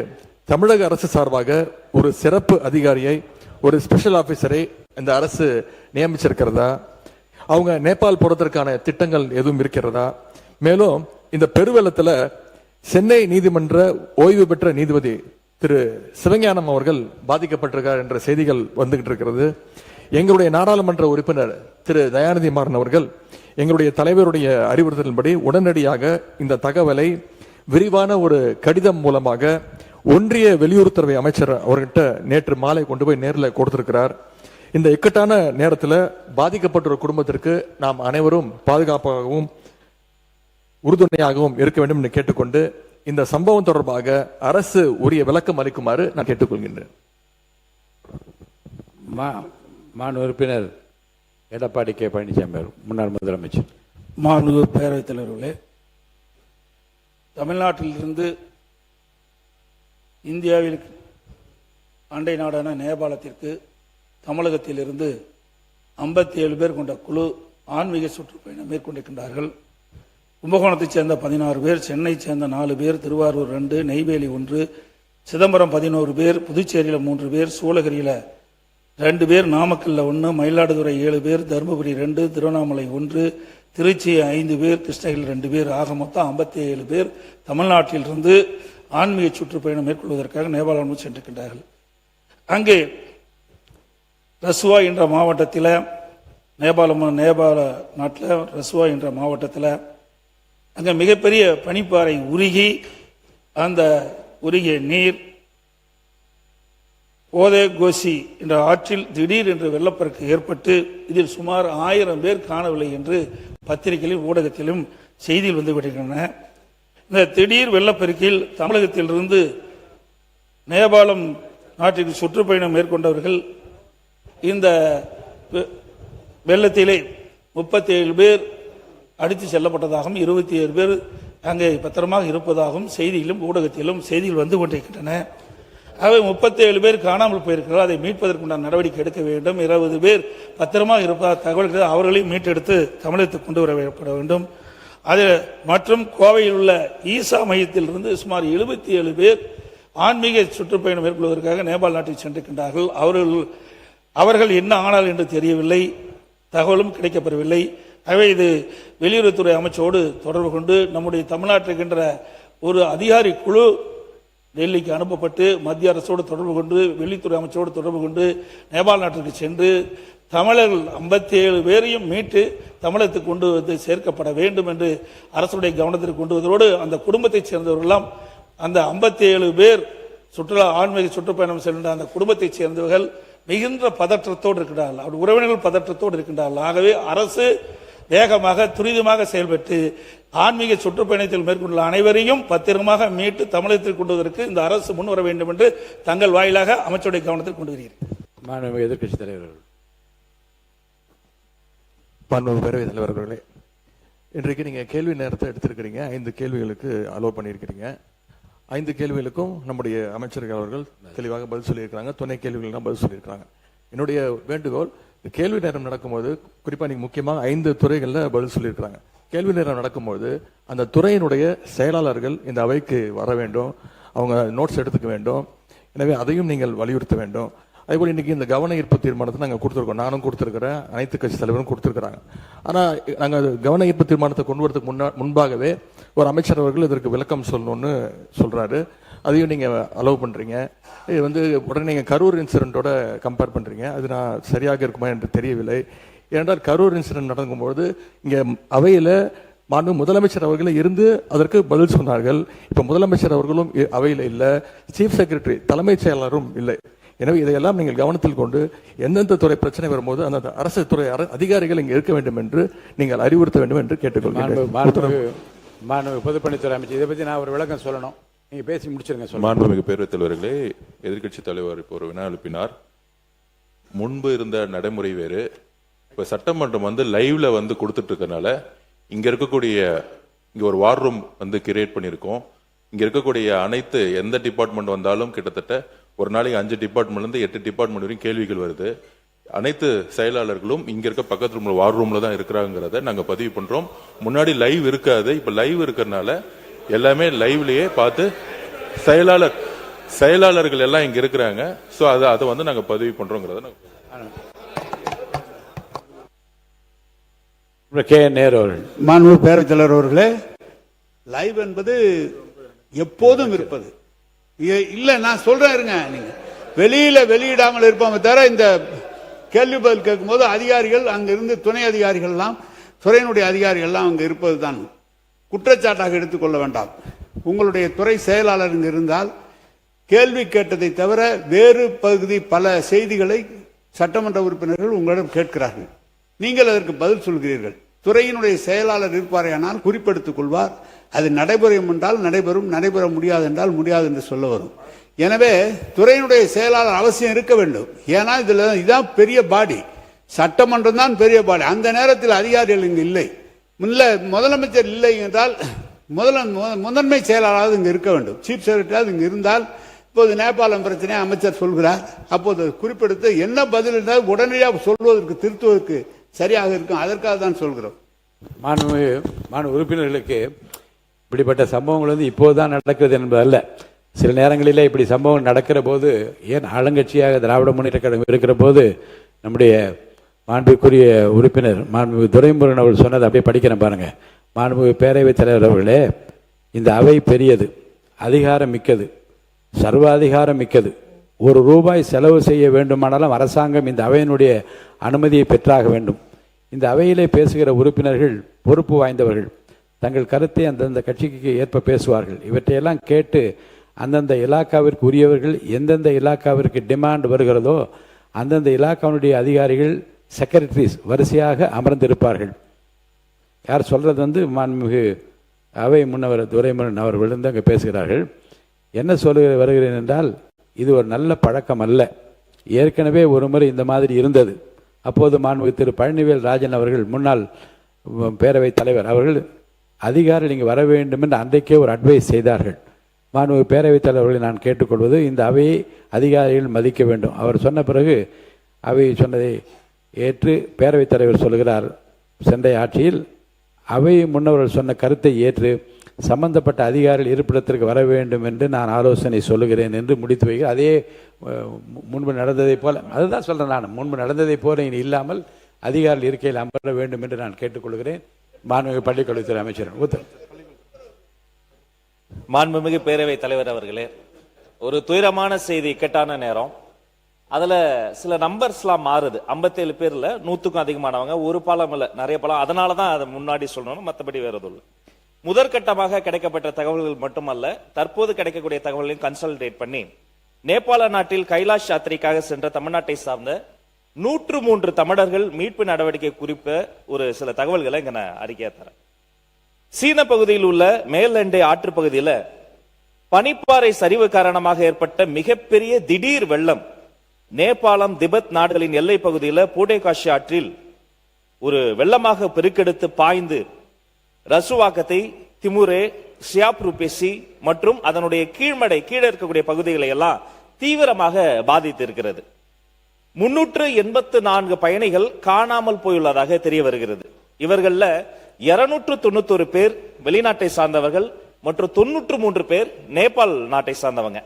தமிழக அரசு சார்பாக ஒரு சிறப்பு அதிகாரியை, ஒரு ஸ்பெஷல் ஆபீசரை இந்த அரசு நியமிச்சிருக்கிறதா? அவங்க நேபாள் போறதற்கான திட்டங்கள் எதுவும் இருக்கிறதா? மேலும் இந்த பெருவெள்ளத்துல சென்னை நீதிமன்ற ஓய்வு பெற்ற நீதிபதி திரு சிவஞானம் அவர்கள் பாதிக்கப்பட்டிருக்கார் என்ற செய்திகள் வந்துகிட்டு இருக்கிறது. எங்களுடைய நாடாளுமன்ற உறுப்பினர் திரு தயாநிதி மாறன் அவர்கள் எங்களுடைய தலைவருடைய அறிவுறுத்தலின்படி உடனடியாக இந்த தகவலை விரிவான ஒரு கடிதம் மூலமாக ஒன்றிய வெளியுறவுத்துறை அமைச்சர் அவர்கிட்ட நேற்று மாலை கொண்டு போய் நேரில் கொடுத்திருக்கிறார். இந்த இக்கட்டான நேரத்தில் பாதிக்கப்பட்ட குடும்பத்திற்கு நாம் அனைவரும் பாதுகாப்பாகவும் உறுதுணையாகவும் இருக்க வேண்டும் என்று கேட்டுக்கொண்டு இந்த சம்பவம் தொடர்பாக அரசு உரிய விளக்கம் அளிக்குமாறு நான் கேட்டுக்கொள்கின்றேன். மாண்பு உறுப்பினர் எடப்பாடி கே பழனிசாமி முன்னாள் முதலமைச்சர். மாண்பு பேரவைத் தலைவர்களே, தமிழ்நாட்டிலிருந்து இந்தியாவில் அண்டை நாடான நேபாளத்திற்கு தமிழகத்திலிருந்து 57 பேர் கொண்ட குழு ஆன்மீக சுற்றுப்பயணம் மேற்கொண்டிருக்கின்றார்கள். கும்பகோணத்தைச் சேர்ந்த 16 பேர், சென்னையைச் சேர்ந்த 4 பேர், திருவாரூர் 2, நெய்வேலி 1, சிதம்பரம் 11 பேர், புதுச்சேரியில் 3 பேர், சூளகிரியில் 2 பேர், நாமக்கல்ல 1, மயிலாடுதுறை 7 பேர், தருமபுரி 2, திருவண்ணாமலை 1, திருச்சி 5 பேர், கிருஷ்ணகிரி 2 பேர், ஆக மொத்தம் 57 பேர் தமிழ்நாட்டிலிருந்து ஆன்மீக சுற்றுப்பயணம் மேற்கொள்வதற்காக நேபாளம் சென்றிருக்கின்றார்கள். அங்கே ரசுவா என்ற மாவட்டத்தில், நேபாள நாட்டில் ரசுவா என்ற மாவட்டத்தில் அங்கே மிகப்பெரிய பனிப்பாறை உருகி அந்த உருகிய நீர் ஓதே கோசி என்ற ஆற்றில் திடீர் என்று வெள்ளப்பெருக்கு ஏற்பட்டு இதில் சுமார் 1000 பேர் காணவில்லை என்று பத்திரிகையிலும் ஊடகத்திலும் செய்தியில் வந்து விடுகின்றன. இந்த திடீர் வெள்ளப்பெருக்கில் தமிழகத்திலிருந்து நேபாளம் நாட்டிற்கு சுற்றுப்பயணம் மேற்கொண்டவர்கள் இந்த வெள்ளத்திலே 37 பேர் அடித்து செல்லப்பட்டதாகவும் 27 பேர் அங்கே பத்திரமாக இருப்பதாகவும் செய்தியிலும் ஊடகத்திலும் செய்திகள் வந்து கொண்டிருக்கின்றன. ஆகவே 37 பேர் காணாமல் போயிருக்கிறார்கள். அதை மீட்பதற்குண்டான நடவடிக்கை எடுக்க வேண்டும். 20 பேர் பத்திரமாக இருப்பதாக தகவல்கள், அவர்களையும் மீட்டெடுத்து தமிழகத்துக்கு கொண்டு வரப்பட வேண்டும். அது மற்றும் கோவையில் உள்ள ஈசா மையத்திலிருந்து சுமார் 77 பேர் ஆன்மீக சுற்றுப்பயணம் மேற்கொள்வதற்காக நேபாள் நாட்டில் சென்றிருக்கின்றார்கள். அவர்கள் என்ன ஆனால் என்று தெரியவில்லை, தகவலும் கிடைக்கப்பெறவில்லை. ஆகவே இது வெளியுறவுத்துறை அமைச்சரோடு தொடர்பு கொண்டு நம்முடைய தமிழ்நாட்டில் இருக்கின்ற ஒரு அதிகாரி குழு டெல்லிக்கு அனுப்பப்பட்டு மத்திய அரசோடு தொடர்பு கொண்டு வெளியுறவுத்துறை அமைச்சரோடு தொடர்பு கொண்டு நேபாள் நாட்டிற்கு சென்று தமிழர்கள் 57 பேரையும் மீட்டு தமிழகத்துக்கு கொண்டு வந்து சேர்க்கப்பட வேண்டும் என்று அரசுடைய கவனத்திற்கு கொண்டு வருவதோடு அந்த குடும்பத்தைச் சேர்ந்தவர்களெல்லாம் அந்த 57 பேர் சுற்றுலா ஆன்மீக சுற்றுப்பயணம் சென்ற அந்த குடும்பத்தைச் சேர்ந்தவர்கள் மிகுந்த பதற்றத்தோடு இருக்கின்றார்கள். அவருடைய உறவினர்கள் பதற்றத்தோடு இருக்கின்றார்கள். ஆகவே அரசு வேகமாக துரிதமாக செயல்பட்டு ஆன்மீக சுற்றுப்பயணத்தில் மேற்கொண்டுள்ள அனைவரையும் பத்திரமாக மீட்டு தமிழகத்தில் கொண்டு வருவதற்கு இந்த அரசு முன் வர வேண்டும் என்று தங்கள் வாயிலாக அமைச்சருடைய கவனத்தில் கொண்டு வருகிறேன். எதிர்க்கட்சி தலைவர்கள். பேரவைத் தலைவர்களே, இன்றைக்கு நீங்க கேள்வி நேரத்தை எடுத்திருக்கிறீங்க. 5 கேள்விகளுக்கு அலோவ் பண்ணியிருக்கிறீங்க. 5 கேள்விகளுக்கும் நம்முடைய அமைச்சர்கள் அவர்கள் தெளிவாக பதில் சொல்லியிருக்கிறாங்க. துணை கேள்விகள் பதில் சொல்லியிருக்கிறாங்க. என்னுடைய வேண்டுகோள், கேள்வி நேரம் நடக்கும்போது குறிப்பா நீங்க முக்கியமாக 5 துறைகள்ல பதில் சொல்லியிருக்கிறாங்க. கேள்வி நேரம் நடக்கும்போது அந்த துறையினுடைய செயலாளர்கள் இந்த அவைக்கு வர வேண்டும், அவங்க நோட்ஸ் எடுத்துக்க வேண்டும். எனவே அதையும் நீங்கள் வலியுறுத்த வேண்டும். அதேபோல் இன்னைக்கு இந்த கவன ஈர்ப்பு தீர்மானத்தை நாங்கள் கொடுத்துருக்கோம். நானும் கொடுத்துருக்கிறேன், அனைத்து கட்சி தலைவரும் கொடுத்துருக்கிறாங்க. ஆனால் நாங்கள் கவன ஈர்ப்பு தீர்மானத்தை கொண்டு வரதுக்கு முன்பாகவே ஒரு அமைச்சர் அவர்கள் இதற்கு விளக்கம் சொல்லணும்னு சொல்றாரு. அதையும் நீங்க அலோவ் பண்றீங்க. இது உடனே நீங்க கரூர் இன்சிடென்ட்டோட கம்பேர் பண்றீங்க. அது நான் சரியாக இருக்குமா என்று தெரியவில்லை. ஏனென்றால் கரூர் இன்சிடென்ட் நடக்கும்போது இங்க அவையில மாண்பு முதலமைச்சர் அவர்களே இருந்து அதற்கு பதில் சொன்னார்கள். இப்ப முதலமைச்சர் அவர்களும் அவையில இல்ல, சீஃப் செக்ரட்டரி தலைமைச் செயலாளரும் இல்லை. எனவே இதையெல்லாம் நீங்கள் கவனத்தில் கொண்டு எந்தெந்த துறை பிரச்சனை வரும்போது அந்த அரசு துறை அதிகாரிகள் இங்கே இருக்க வேண்டும் என்று நீங்கள் அறிவுறுத்த வேண்டும் என்று கேட்டுக்கொள்கிறேன். பொதுப்பணித்துறை அமைச்சர், இதை பத்தி நான் ஒரு விளக்கம் சொல்லணும். நீங்க பேசி முடிச்சிருங்க. மாண்புமிகு பேரவைத் தலைவர்களே, எதிர்க்கட்சி தலைவர் இப்போ ஒரு வினா எழுப்பினார். முன்பு இருந்த நடைமுறை வேறு. இப்ப சட்டமன்றம் லைவ்ல கொடுத்துட்டு இருக்கனால இங்க இருக்கக்கூடிய இங்க ஒரு வார் ரூம் கிரியேட் பண்ணியிருக்கோம். இங்க இருக்கக்கூடிய அனைத்து எந்த டிபார்ட்மெண்ட் வந்தாலும் கிட்டத்தட்ட ஒரு நாளைக்கு 5 டிபார்ட்மெண்ட்ல இருந்து 8 டிபார்ட்மெண்ட் வரைக்கும் கேள்விகள் வருது. அனைத்து செயலாளர்களும் இங்க இருக்க பக்கத்து ரூம்ல வார் ரூம்ல தான் இருக்கிறாங்கிறத நாங்க பதிவு பண்றோம். முன்னாடி லைவ் இருக்காது, இப்ப லைவ் இருக்கிறதுனால எல்லாமே லைவ்லயே பார்த்து செயலாளர்கள் எல்லாம் இங்க இருக்கிறாங்க. சோ அதை நாங்க பதிவு பண்றோங்கிறத மாண்பு பேரவைத் தலைவர் அவர்களே, லைவ் என்பது எப்போதும் இருப்பது இல்ல. நான் சொல்றேன் இருங்க, நீங்க வெளியில வெளியிடாமல் இருப்போம் தவிர இந்த கேள்வி பதில் கேட்கும் போது அதிகாரிகள் அங்க இருந்து துணை அதிகாரிகள் எல்லாம் துறையினுடைய அதிகாரிகள் எல்லாம் அங்க இருப்பது தான் குற்றச்சாட்டாக எடுத்துக்கொள்ள வேண்டாம். உங்களுடைய துறை செயலாளர் இங்கு இருந்தால் கேள்வி கேட்டதை தவிர வேறு பகுதி பல செய்திகளை சட்டமன்ற உறுப்பினர்கள் உங்களிடம் கேட்கிறார்கள். நீங்கள் அதற்கு பதில் சொல்கிறீர்கள். துறையினுடைய செயலாளர் இருப்பாரையானால் குறிப்பெடுத்துக் கொள்வார். அது நடைபெறும் என்றால் நடைபெறும், நடைபெற முடியாது என்றால் முடியாது என்று சொல்ல வரும். எனவே துறையினுடைய செயலாளர் அவசியம் இருக்க வேண்டும். ஏன்னா இதுதான் பெரிய பாடி, சட்டமன்றம் தான் பெரிய பாடி. அந்த நேரத்தில் அதிகாரிகள் இங்கு இல்லை, முதலமைச்சர் இல்லை என்றால் முதன்மை செயலாளராக இங்கு இருக்க வேண்டும். சீஃப் செக்ரட்டரி இங்கு இருந்தால், இப்போது நேபாளம் பிரச்சனை அமைச்சர் சொல்கிறார், அப்போது குறிப்பெடுத்து என்ன பதில் இருந்தால் உடனடியாக சொல்வதற்கு திருத்துவதற்கு சரியாக இருக்கும். அதற்காக தான் சொல்கிறோம். மாண்பு உறுப்பினர்களுக்கு இப்படிப்பட்ட சம்பவங்கள் இப்போதுதான் நடக்கிறது என்பதல்ல. சில நேரங்களிலே இப்படி சம்பவம் நடக்கிற போது, ஏன் ஆளுங்கட்சியாக திராவிட முன்னேற்ற கழகம் இருக்கிற போது நம்முடைய மாண்புக்குரிய உறுப்பினர் மாண்பு துரைமுருகன் அவர்கள் சொன்னதை அப்படியே படிக்கிறேன் பாருங்க. மாண்பு பேரவைத் தலைவர் அவர்களே, இந்த அவை பெரியது, அதிகாரம் மிக்கது, சர்வாதிகாரம் மிக்கது. ₹1 செலவு செய்ய வேண்டுமானாலும் அரசாங்கம் இந்த அவையினுடைய அனுமதியை பெற்றாக வேண்டும். இந்த அவையிலே பேசுகிற உறுப்பினர்கள் பொறுப்பு வாய்ந்தவர்கள், தங்கள் கருத்தை அந்தந்த கட்சிக்கு ஏற்ப பேசுவார்கள். இவற்றையெல்லாம் கேட்டு அந்தந்த இலாக்காவிற்கு உரியவர்கள் எந்தெந்த இலாக்காவிற்கு டிமாண்ட் வருகிறதோ அந்தந்த இலாக்காவுடைய அதிகாரிகள் செக்ரட்டரிஸ் வரிசையாக அமர்ந்திருப்பார்கள். யார் சொல்றது மாண்புமிகு அவை முன்னவர் துரைமுருகன் அவர்கள் அங்கே பேசுகிறார்கள். என்ன சொல்ல வருகிறேன் என்றால், இது ஒரு நல்ல பழக்கம் அல்ல. ஏற்கனவே ஒரு முறை இந்த மாதிரி இருந்தது. அப்போது மாண்புமிகு திரு பழனிவேல் ராஜன் அவர்கள், முன்னாள் பேரவைத் தலைவர் அவர்கள், அதிகாரிகள் இங்கே வர வேண்டும் என்று அன்றைக்கே ஒரு அட்வைஸ் செய்தார்கள். மாண்புமிகு பேரவைத் தலைவர்களை நான் கேட்டுக்கொள்வது, இந்த அவையை அதிகாரிகள் மதிக்க வேண்டும். அவர் சொன்ன பிறகு அவை சொன்னதை ஏற்று பேரவைத் தலைவர் சொல்கிறார், சென்றைய ஆட்சியில் அவை முன்னவர்கள் சொன்ன கருத்தை ஏற்று சம்பந்தப்பட்ட அதிகாரிகள் இருப்பிடத்திற்கு வர வேண்டும் என்று நான் ஆலோசனை சொல்லுகிறேன் என்று முடித்து வைக்கிறேன். அதே முன்பு நடந்ததை போல, அதுதான் சொல்றேன் நான், முன்பு நடந்ததை போல இனி இல்லாமல் அதிகாரிகள் இருக்கையில் அமர வேண்டும் என்று நான் கேட்டுக்கொள்கிறேன். மாண்புமிகு பள்ளிக்கல்வித்துறை அமைச்சர் மாண்புமிகு பேரவை தலைவர் அவர்களே, ஒரு துயரமான செய்தி, இக்கட்டான நேரம். அதுல சில நம்பர்ஸ்லாம் மாறுது. 57 பேர்ல 100க்கும் அதிகமானவங்க, ஒரு பாலம் இல்ல நிறைய பாலம். அதனாலதான் அதை முன்னாடி சொல்லணும், மற்றபடி வேற எதுவும் இல்லை. முதற்கட்டமாக கிடைக்கப்பட்ட தகவல்கள் மட்டுமல்ல, தற்போது கிடைக்கக்கூடிய தகவல்களையும் கன்சல்டேட் பண்ணி நேபாள நாட்டில் கைலாஷ் யாத்திரைக்காக சென்ற தமிழ்நாட்டை சார்ந்த 103 தமிழர்கள் மீட்பு நடவடிக்கை குறித்த ஒரு சில தகவல்களை இங்க நான் அறிக்கையா தரேன். சீன பகுதியில் உள்ள மேலண்டை ஆற்று பகுதியில பனிப்பாறை சரிவு காரணமாக ஏற்பட்ட மிகப்பெரிய திடீர் வெள்ளம் நேபாளம் திபெத் நாடுகளின் எல்லை பகுதியில் பூடேகாஷி ஆற்றில் ஒரு வெள்ளமாக பெருக்கெடுத்து பாய்ந்து ரசுவாக்கத்தை, திமுரே, சியாப்ருபேசி மற்றும் அதனுடைய கீழ்மடை கீழே இருக்கக்கூடிய பகுதிகளை எல்லாம் தீவிரமாக பாதித்து இருக்கிறது. 384 பயணிகள் காணாமல் போயுள்ளதாக தெரிய வருகிறது. இவர்கள 291 பேர் வெளிநாட்டை சார்ந்தவர்கள் மற்றும் 93 பேர் நேபாள் நாட்டை சார்ந்தவங்க.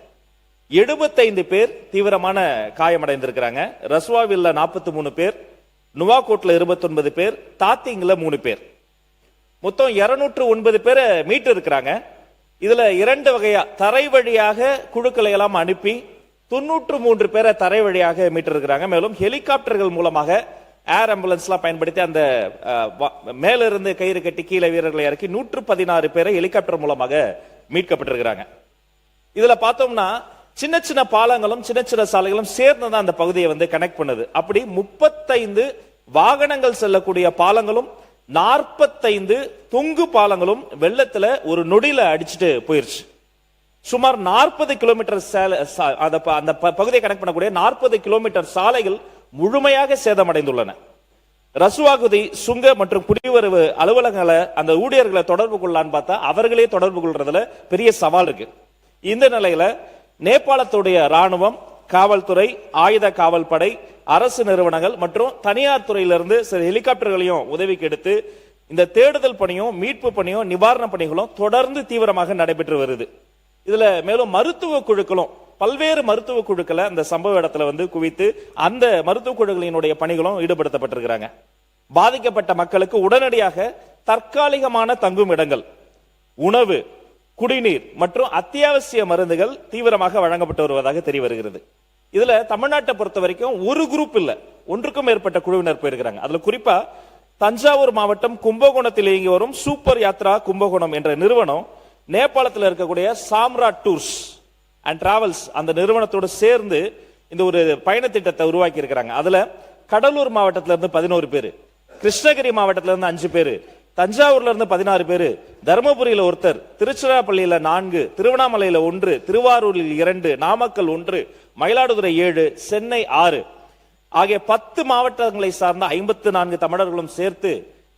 75 பேர் தீவிரமான காயமடைந்திருக்கிறாங்க. ரஸ்வாவில்ல 43 பேர், நுவாகோட்ல 29 பேர், தாத்திங்ல 3 பேர். மொத்தம் 209 பேரை மீட்டு இருக்கிறாங்க. இதுல 2 வகையா தரை வழியாக குழுக்களை எல்லாம் அனுப்பி 93 பேரை தரை வழியாக மீட்டு இருக்கிறாங்க. மேலும் ஹெலிகாப்டர்கள் மூலமாக ஏர் ஆம்புலன்ஸ் எல்லாம் பயன்படுத்தி அந்த மேலிருந்து கயிறு கட்டி கீழே வீரர்களை இறக்கி 116 பேரை ஹெலிகாப்டர் மூலமாக மீட்கப்பட்டிருக்கிறாங்க. இதுல பார்த்தோம்னா சின்ன சின்ன பாலங்களும் சின்ன சின்ன சாலைகளும் சேர்ந்துதான் அந்த பகுதியை வந்து கனெக்ட் பண்ணுது. அப்படி 35 வாகனங்கள் செல்லக்கூடிய பாலங்களும் 45 தொங்கு பாலங்களும் வெள்ளத்துல ஒரு நொடியில அடிச்சுட்டு போயிருச்சு. சுமார் 40 கிலோமீட்டர் அந்த பகுதியை கனெக்ட் பண்ணக்கூடிய 40 கிலோமீட்டர் சாலைகள் முழுமையாக சேதமடைந்துள்ளன. ரசுவாகுதி சுங்க மற்றும் குடிவரவு அலுவலகங்களை அந்த ஊழியர்களை தொடர்பு கொள்ளலான்னு பார்த்தா அவர்களே தொடர்பு கொள்றதுல பெரிய சவால் இருக்கு. இந்த நிலையில நேபாளத்துடைய ராணுவம், காவல்துறை, ஆயுத காவல் படை, அரசு நிறுவனங்கள் மற்றும் தனியார் துறையிலிருந்து சில ஹெலிகாப்டர்களையும் உதவிக்கு எடுத்து இந்த தேடுதல் பணியும் மீட்பு பணியும் நிவாரண பணிகளும் தொடர்ந்து தீவிரமாக நடைபெற்று வருது. இதுல மேலும் மருத்துவ குழுக்களும் பல்வேறு மருத்துவ குழுக்களை அந்த சம்பவ இடத்துல வந்து குவித்து அந்த மருத்துவ குழுக்களினுடைய பணிகளும் ஈடுபடுத்தப்பட்டிருக்கிறாங்க. பாதிக்கப்பட்ட மக்களுக்கு உடனடியாக தற்காலிகமான தங்கும் இடங்கள், உணவு, குடிநீர் மற்றும் அத்தியாவசிய மருந்துகள் தீவிரமாக வழங்கப்பட்டு வருவதாக தெரிய வருகிறது. இதுல தமிழ்நாட்டை பொறுத்த வரைக்கும் ஒரு குரூப் இல்ல, ஒன்றுக்கும் மேற்பட்ட குழுவினர் போயிருக்கிறாங்க. அதுல குறிப்பா தஞ்சாவூர் மாவட்டம் கும்பகோணத்தில் இயங்கி வரும் சூப்பர் யாத்ரா கும்பகோணம் என்ற நிறுவனம் நேபாளத்தில் இருக்கக்கூடிய சாம்ராட் டூர்ஸ் அண்ட் டிராவல்ஸ் அந்த நிறுவனத்தோடு சேர்ந்து இந்த ஒரு பயண திட்டத்தை உருவாக்கி இருக்கிறாங்க. அதுல கடலூர் மாவட்டத்தில இருந்து 11 பேரு, கிருஷ்ணகிரி மாவட்டத்தில இருந்து 5 பேரு, தஞ்சாவூர்ல இருந்து 16 பேரு, தருமபுரியில ஒருத்தர், திருச்சிராப்பள்ளியில 4, திருவண்ணாமலையில 1, திருவாரூரில் 2, நாமக்கல் 1, மயிலாடுதுறை 7, சென்னை 6 ஆகிய 10 மாவட்டங்களை சார்ந்த 54 தமிழர்களும் சேர்த்து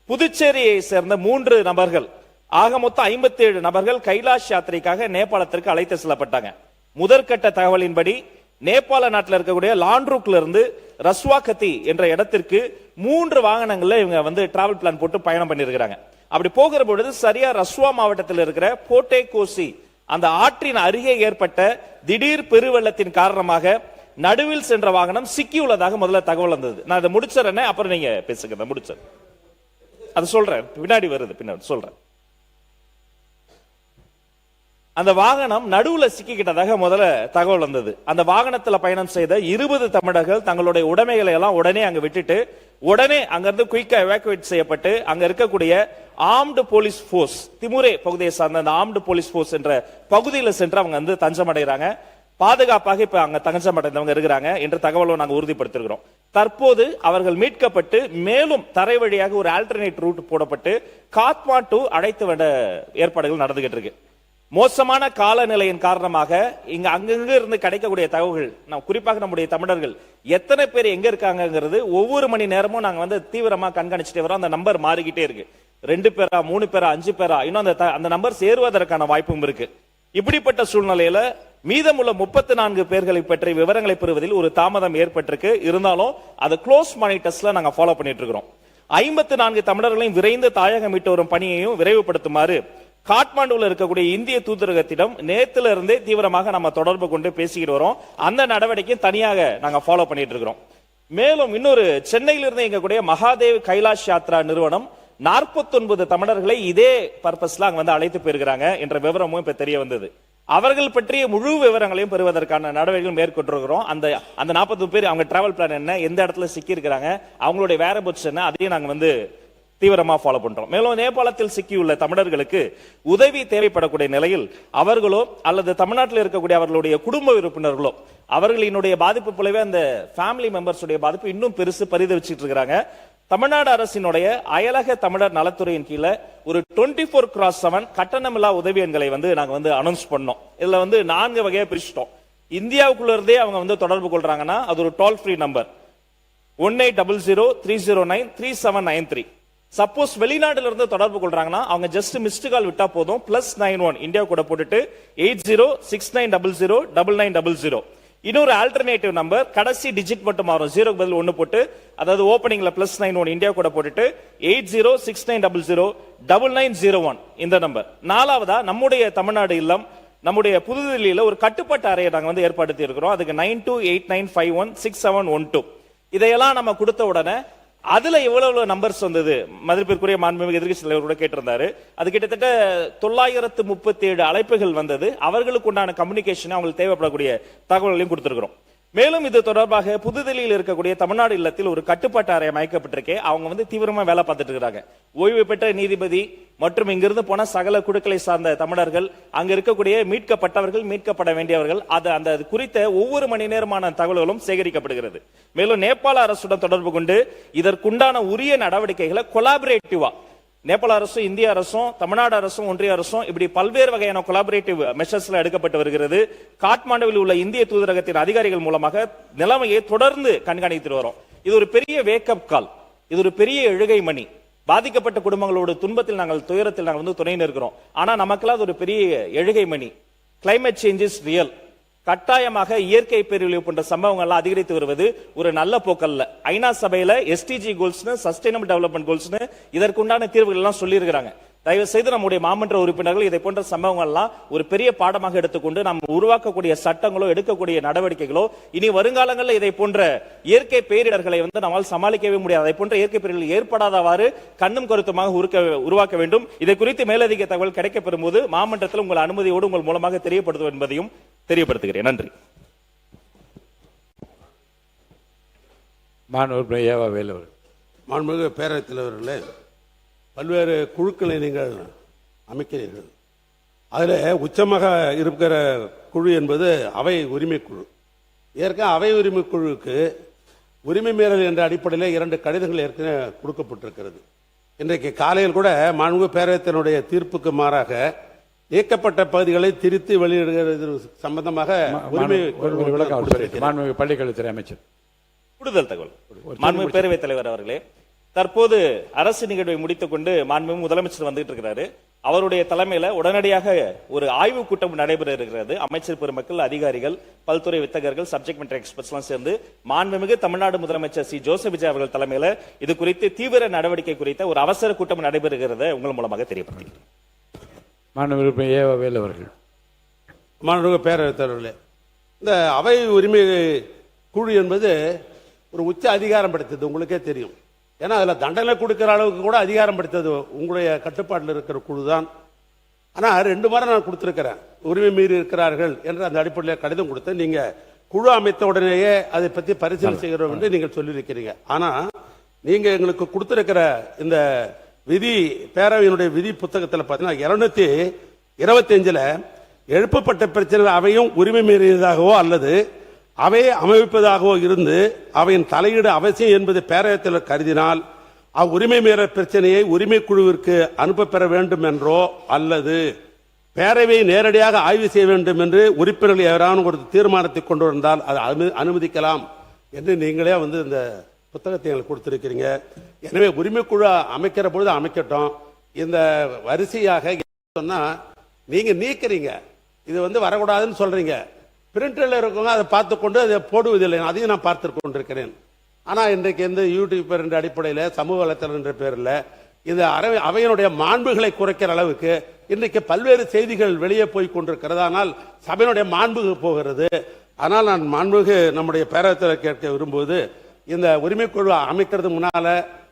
புதுச்சேரியை சேர்ந்த 3 நபர்கள் ஆக மொத்தம் 57 நபர்கள் கைலாஷ் யாத்திரைக்காக நேபாளத்திற்கு அழைத்து செல்லப்பட்டாங்க. முதற்கட்ட தகவலின்படி நேபாள நாட்டில் இருக்கக்கூடிய லாண்ட்ரூக்ல இருந்து ரஸ்வாகதி என்ற இடத்திற்கு 3 வாகனங்கள்ல இவங்க வந்து டிராவல் பிளான் போட்டு பயணம் பண்ணிருக்காங்க. அப்படி போகிற பொழுது சரியா ரஸ்வா மாவட்டத்தில் இருக்கிற போட்டே கோசி அந்த ஆற்றின் அருகே ஏற்பட்ட திடீர் பெருவெள்ளத்தின் காரணமாக நடுவில் சென்ற வாகனம் சிக்கியுள்ளதாக முதல்ல தகவல் வந்தது. நான் இதை முடிச்சிடறேன், அப்புறம் நீங்க பேசுங்க. முடிச்சேன், அது சொல்றேன், பின்னாடி வருது, பின்னாடி சொல்றேன். அந்த வாகனம் நடுவுல சிக்கிக்கிட்டதாக முதல்ல தகவல் வந்தது. அந்த வாகனத்துல பயணம் செய்த 20 தமிழர்கள் தங்களுடைய உடைமைகளை எல்லாம் உடனே அங்க விட்டுட்டு உடனே அங்கிருந்து குயிக்கா எவாக்குவேட் செய்யப்பட்டு அங்க இருக்கக்கூடிய ஆர்ம்டு போலீஸ் போர்ஸ், திமுரே பகுதியை சார்ந்த அந்த ஆர்ம்டு போலீஸ் போர்ஸ் என்ற பகுதியில் சென்று அவங்க வந்து தஞ்சம் அடைகிறாங்க. பாதுகாப்பாக இப்ப அங்க தஞ்சம் அடைந்தவங்க இருக்கிறாங்க என்ற தகவலும் நாங்க உறுதிப்படுத்திருக்கிறோம். தற்போது அவர்கள் மீட்கப்பட்டு மேலும் தரை வழியாக ஒரு ஆல்டர்னேட் ரூட் போடப்பட்டு காத்மாண்டு அழைத்து வந்த ஏற்பாடுகள் நடந்துகிட்டு இருக்கு. மோசமான காலநிலையின் காரணமாக இங்க அங்கங்க இருந்து கிடைக்கக்கூடிய தகவல்கள், குறிப்பாக நம்முடைய தமிழர்கள் எத்தனை பேர் எங்க இருக்காங்கிறது ஒவ்வொரு மணி நேரமும் நாங்க வந்து தீவிரமா கண்காணிச்சுட்டே வரோம். அந்த நம்பர் மாறிக்கிட்டே இருக்கு. 2 பேரா, 3 பேரா, 5 பேரா, இன்னும் அந்த நம்பர் சேருவதற்கான வாய்ப்பும் இருக்கு. இப்படிப்பட்ட சூழ்நிலையில மீதமுள்ள 34 பேர்களை பற்றிய விவரங்களை பெறுவதில் ஒரு தாமதம் ஏற்பட்டிருக்கு. இருந்தாலும் அது க்ளோஸ் மானிட்டர்ஸ்ல நாங்க ஃபாலோ பண்ணிட்டு இருக்கிறோம். 54 தமிழர்களையும் விரைந்து தாயகம் மீட்டு வரும் பணியையும் விரைவுபடுத்துமாறு காட்மாண்டுல இருக்கக்கூடிய இந்திய தூதரகத்திடம் நேத்துல இருந்தே தீவிரமாக நம்ம தொடர்பு கொண்டு பேசிக்கிட்டு வரோம். அந்த நடவடிக்கை தனியாக நாங்க ஃபாலோ பண்ணிட்டு இருக்கிறோம். மேலும் இன்னொரு சென்னையிலிருந்து இயங்கக்கூடிய மகாதேவ் கைலாஷ் யாத்ரா நிறுவனம் 49 தமிழர்களை இதே பர்பஸ்ல அங்க வந்து அழைத்து போயிருக்கிறாங்க என்ற விவரமும் இப்ப தெரிய வந்தது. அவர்கள் பற்றிய முழு விவரங்களையும் பெறுவதற்கான நடவடிக்கைகள் மேற்கொண்டிருக்கிறோம். அந்த 40 பேர் அவங்க டிராவல் பிளான் என்ன, எந்த இடத்துல சிக்கி இருக்கிறாங்க, அவங்களுடைய வேரபுட்ஸ் என்ன, அதையும் நாங்க வந்து தீவிரமா ஃபாலோ பண்றோம். மேலும் நேபாளத்தில் சிக்கியுள்ள தமிழர்களுக்கு உதவி தேவைப்படக்கூடிய நிலையில் அவர்களோ அல்லது தமிழ்நாட்டில் இருக்கக்கூடிய அவர்களுடைய குடும்ப உறுப்பினர்களோ அவர்களினுடைய பாதிப்பு போலவே அந்த ஃபேமிலி மெம்பர்ஸ் உடைய பாதிப்பு இன்னும் பெருசு பரிதவிச்சுட்டு இருக்காங்க. தமிழ்நாடு அரசினுடைய அயலக தமிழர் நலத்துறையின் கீழே ஒரு 24x7 கட்டணமில்லா உதவி எண்களை வந்து நாங்க வந்து அனௌன்ஸ் பண்ணோம். இதுல வந்து 4 வகையா பிரிச்சிட்டோம். இந்தியாவுக்குள்ள இருந்தே அவங்க வந்து தொடர்பு கொள்றாங்கன்னா அது ஒரு டோல் ஃப்ரீ நம்பர் 1800-309-3793. சப்போஸ் வெளிநாடுல இருந்து தொடர்பு கொள்றாங்கன்னா அவங்க ஜஸ்ட் மிஸ்டு கால் விட்டா போதும், +91 இந்தியா கூட போட்டுட்டு 8069009900. இன்னொரு ஆல்டர்னேட்டிவ் நம்பர் கடைசி டிஜிட் மட்டும் மாறும், 0 பதில் 1 போட்டு, அதாவது ஓபனிங்ல +91 இந்தியா கூட போட்டுட்டு 8069009901 இந்த நம்பர். நாலாவதா நம்முடைய தமிழ்நாடு இல்லம் நம்முடைய புதுதில்லியில ஒரு கட்டுப்பாட்டு அறையை நாங்க வந்து ஏற்படுத்தி இருக்கிறோம். அதுக்கு 9289516712. இதையெல்லாம் நம்ம கொடுத்த உடனே அதுல எவ்வளவு நம்பர்ஸ் வந்தது மதிப்பிற்குரிய மாண்புமிகு எதிர்க்கட்சி தலைவர் கூட கேட்டிருந்தாரு. அது கிட்டத்தட்ட 937 அழைப்புகள் வந்தது. அவர்களுக்கு உண்டான கம்யூனிகேஷன் அவங்களுக்கு தேவைப்படக்கூடிய தகவல்களையும் கொடுத்திருக்கிறோம். மேலும் இது தொடர்பாக புதுதில்லியில் இருக்கக்கூடிய தமிழ்நாடு இல்லத்தில் ஒரு கட்டுப்பாட்டு அறை அமைக்கப்பட்டிருக்கே. அவங்க வந்து தீவிரமா வேலை பார்த்துட்டு இருக்காங்க. ஓய்வு பெற்ற நீதிபதி மற்றும் இங்கிருந்து போன சகல குழுக்களை சார்ந்த தமிழர்கள், அங்க இருக்கக்கூடிய மீட்கப்பட்டவர்கள், மீட்கப்பட வேண்டியவர்கள், அந்த குறித்த ஒவ்வொரு மணி நேரமான தகவல்களும் சேகரிக்கப்படுகிறது. மேலும் நேபாள அரசுடன் தொடர்பு கொண்டு இதற்குண்டான உரிய நடவடிக்கைகளை கொலாபரேட்டிவா நேபாள அரசும் இந்திய அரசும் தமிழ்நாடு அரசும் ஒன்றிய அரசும் இப்படி பல்வேறு வகையான கொலாபரேட்டிவ் மெஷர்ஸ்ல எடுக்கப்பட்டு வருகிறது. காட்மாண்டுவில் உள்ள இந்திய தூதரகத்தின் அதிகாரிகள் மூலமாக நிலைமையை தொடர்ந்து கண்காணித்து வரோம். இது ஒரு பெரிய வேக்கப் கால், இது ஒரு பெரிய எழுகை மணி. பாதிக்கப்பட்ட குடும்பங்களோட துன்பத்தில் நாங்கள் துயரத்தில் நாங்கள் வந்து துணை நிற்கிறோம். ஆனா நமக்கெல்லாம் அது ஒரு பெரிய எழுகை மணி. Climate change is real. கட்டாயமாக இயற்கை பேரழிவு போன்ற சம்பவங்கள் அதிகரித்து வருவது ஒரு நல்ல போக்கல்ல. ஐநா சபையில SDG goals, sustainable development goals, இதற்குண்டான தீர்வுகள் எல்லாம் சொல்லி இருக்கிறாங்க. தயவு செய்து நம்முடைய மாமன்ற உறுப்பினர்கள் இதை போன்ற சம்பவங்கள் எல்லாம் ஒரு பெரிய பாடமாக எடுத்துக்கொண்டு நாம் உருவாக்கக்கூடிய சட்டங்களோ எடுக்கக்கூடிய நடவடிக்கைகளோ இனி வருங்காலங்களில் இதை போன்ற இயற்கை பேரிடர்களை வந்து நம்மால் சமாளிக்கவே முடியாது. அதை போன்ற இயற்கை பேரிடர்கள் ஏற்படாதவாறு கண்ணும் கருத்துமாக உருவாக்க வேண்டும். இதை குறித்து மேலதிக தகவல் கிடைக்கப்பெறும் போது மாமன்றத்தில் உங்கள் அனுமதியோடு உங்கள் மூலமாக தெரியப்படுத்தும் என்பதையும் தெரியப்படுத்துகிறேன். நன்றி. மாண்புமிகு பேரவைத் தலைவர்களே, பல்வேறு குழுக்களை நீங்கள் அமைக்கிறீர்கள். அதில் உச்சமாக இருக்கிற குழு என்பது அவை உரிமை குழு. ஏற்கனவே அவை உரிமை குழுவுக்கு உரிமை மீறல் என்ற அடிப்படையில் 2 கடிதங்கள் ஏற்கனவே கொடுக்கப்பட்டிருக்கிறது. இன்றைக்கு காலையில் கூட மாண்புமிகு பேரவைத்தினுடைய தீர்ப்புக்கு மாறாக நீக்கப்பட்ட பகுதிகளை திருத்தி வெளியிடுகிறது சம்பந்தமாக பள்ளிக்கல்வித்துறை அமைச்சர் கூடுதல் தகவல். மாண்புமிகு பேரவைத் தலைவர் அவர்களே, தற்போது அரசு நிகழ்வை முடித்துக் கொண்டு மாண்புமிகு முதலமைச்சர் வந்துட்டு இருக்கிறாரு. அவருடைய தலைமையில உடனடியாக ஒரு ஆய்வு கூட்டம் நடைபெற இருக்கிறது. அமைச்சர் பெருமக்கள், அதிகாரிகள், பல்துறை வித்தகர்கள், சப்ஜெக்ட் மேட்டர் எக்ஸ்பர்ட்ஸ் எல்லாம் சேர்ந்து மாண்புமிகு தமிழ்நாடு முதலமைச்சர் சி ஜோசப் விஜய் அவர்கள் தலைமையில இது குறித்து தீவிர நடவடிக்கை குறித்த ஒரு அவசர கூட்டம் நடைபெறுகிறத உங்கள் மூலமாக தெரியப்படுத்துகிறேன். மாண்புமிகு பேரவைத் தலைவர்களே, இந்த அவை உரிமை குழு என்பது ஒரு உச்ச அதிகாரம் படைத்தது, உங்களுக்கே தெரியும். ஏன்னா அதில் தண்டனை கொடுக்கிற அளவுக்கு கூட அதிகாரம் படைத்தது உங்களுடைய கட்டுப்பாட்டில் இருக்கிற குழு தான். ஆனால் 2 முறை நான் கொடுத்திருக்கிறேன், உரிமை மீறி இருக்கிறார்கள் என்ற அந்த அடிப்படையில் கடிதம் கொடுத்து நீங்க குழு அமைத்த உடனேயே அதை பற்றி பரிசீலனை செய்கிறோம் என்று நீங்கள் சொல்லியிருக்கிறீங்க. ஆனால் நீங்க எங்களுக்கு கொடுத்திருக்கிற இந்த விதி, பேரவையினுடைய விதி புத்தகத்தில் பார்த்தீங்கன்னா 225 எழுப்பப்பட்ட பிரச்சனை அவையும் உரிமை மீறியதாகவோ அல்லது அவையை அமைப்பதாகவோ இருந்து அவையின் தலையீடு அவசியம் என்பது பேரவைத்தில் கருதினால் அவ்வுரிமை மீறல் பிரச்சனையை உரிமை குழுவிற்கு அனுப்ப பெற வேண்டும் என்றோ அல்லது பேரவையை நேரடியாக ஆய்வு செய்ய வேண்டும் என்று உறுப்பினர்கள் யாரான ஒரு தீர்மானத்தை கொண்டு வந்தால் அதை அனுமதிக்கலாம் என்று நீங்களே இந்த புத்தகத்தை எங்களுக்கு கொடுத்திருக்கிறீங்க. எனவே உரிமை குழு அமைக்கிற பொழுது அமைக்கட்டும். இந்த வரிசையாக சொன்னா நீங்க நீக்கிறீங்க, இது வரக்கூடாதுன்னு சொல்றீங்க. பிரிண்டர்ல இருக்கவங்க அதை பார்த்து கொண்டு அதை போடுவதில்லை, அதையும் நான் பார்த்து கொண்டிருக்கிறேன். ஆனா இன்றைக்கு யூடியூப் என்ற அடிப்படையில் சமூக வலைத்தளம் என்ற பேரில் இந்த அவையினுடைய மாண்புகளை குறைக்கிற அளவுக்கு இன்றைக்கு பல்வேறு செய்திகள் வெளியே போய் கொண்டிருக்கிறது. ஆனால் சபையினுடைய மாண்பு போகிறது. ஆனால் நான் மாண்புக்கு நம்முடைய பேரவைத்தில் கேட்க விரும்புவது, இந்த உரிமை குழு அமைக்கிறது முன்னால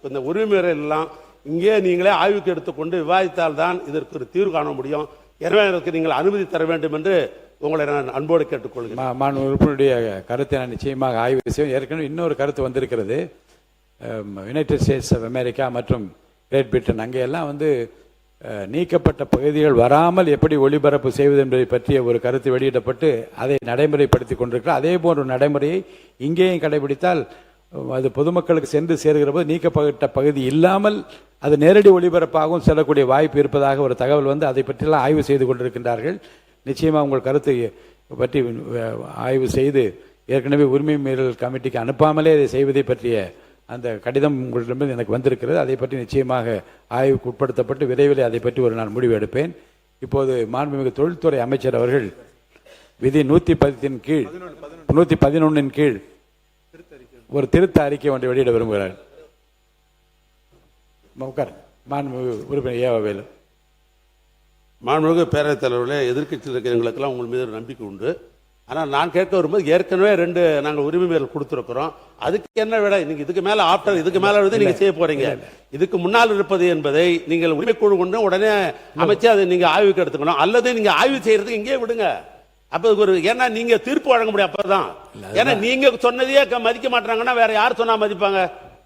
இந்த உரிமை மீறல் எல்லாம் இங்கே நீங்களே ஆய்வுக்கு எடுத்துக்கொண்டு விவாதித்தால் தான் இதற்கு ஒரு தீர்வு காண முடியும். எனவே இதற்கு நீங்கள் அனுமதி தர வேண்டும் என்று உங்களை நான் அன்போடு கேட்டுக்கொள்கிறேன். மாண்பு உறுப்பினருடைய கருத்தை நான் நிச்சயமாக ஆய்வு செய்வேன். ஏற்கனவே இன்னொரு கருத்து வந்திருக்கிறது. யுனைடெட் ஸ்டேட்ஸ் ஆஃப் அமெரிக்கா மற்றும் கிரேட் பிரிட்டன் அங்கெல்லாம் நீக்கப்பட்ட பகுதிகள் வராமல் எப்படி ஒளிபரப்பு செய்வது என்பதை பற்றிய ஒரு கருத்து வெளியிடப்பட்டு அதை நடைமுறைப்படுத்தி கொண்டிருக்கிறார். அதே போன்ற நடைமுறையை இங்கேயும் கடைபிடித்தால் அது பொதுமக்களுக்கு சென்று சேர்கிற போது நீக்கப்பட்ட பகுதி இல்லாமல் அது நேரடி ஒளிபரப்பாகவும் செல்லக்கூடிய வாய்ப்பு இருப்பதாக ஒரு தகவல் அதை பற்றியெல்லாம் ஆய்வு செய்து கொண்டிருக்கின்றார்கள். நிச்சயமாக உங்கள் கருத்தை பற்றி ஆய்வு செய்து ஏற்கனவே உரிமை மீறல் கமிட்டிக்கு அனுப்பாமலே இதை செய்வதை பற்றிய அந்த கடிதம் உங்களிடமிருந்து எனக்கு வந்திருக்கிறது. அதை பற்றி நிச்சயமாக ஆய்வுக்கு உட்படுத்தப்பட்டு விரைவில் அதை பற்றி ஒரு நான் முடிவு எடுப்பேன். இப்போது மாண்புமிகு தொழில்துறை அமைச்சர் அவர்கள் விதி 110 கீழ் 111 கீழ் ஒரு திருத்த அறிக்கை ஒன்றை வெளியிட விரும்புகிறார். மாண்புமிகு உறுப்பினர் ஏவாவேலு. மாண்புமிகு பேரவைத் தலைவர்களே, எதிர்க்கட்சியில் இருக்கிறவங்களுக்கெல்லாம் உங்கள் மீது ஒரு நம்பிக்கை உண்டு. ஆனால் நான் கேட்க வரும்போது ஏற்கனவே 2 நாங்கள் உரிமை மீறல் கொடுத்துருக்கிறோம். அதுக்கு என்ன விட நீங்க இதுக்கு மேல ஆப்டர் இதுக்கு மேல நீங்க செய்ய போறீங்க? இதுக்கு முன்னால் இருப்பது என்பதை நீங்கள் உரிமை குழு கொண்டு உடனே அமைச்சு அதை நீங்க ஆய்வுக்கு எடுத்துக்கணும். அல்லது நீங்க ஆய்வு செய்யறதுக்கு இங்கே விடுங்க. அப்ப ஒரு ஏன்னா நீங்க தீர்ப்பு வழங்க முடியும் அப்பதான். ஏன்னா நீங்க சொன்னதையே மதிக்க மாட்டாங்கன்னா வேற யார் சொன்னா மதிப்பாங்க?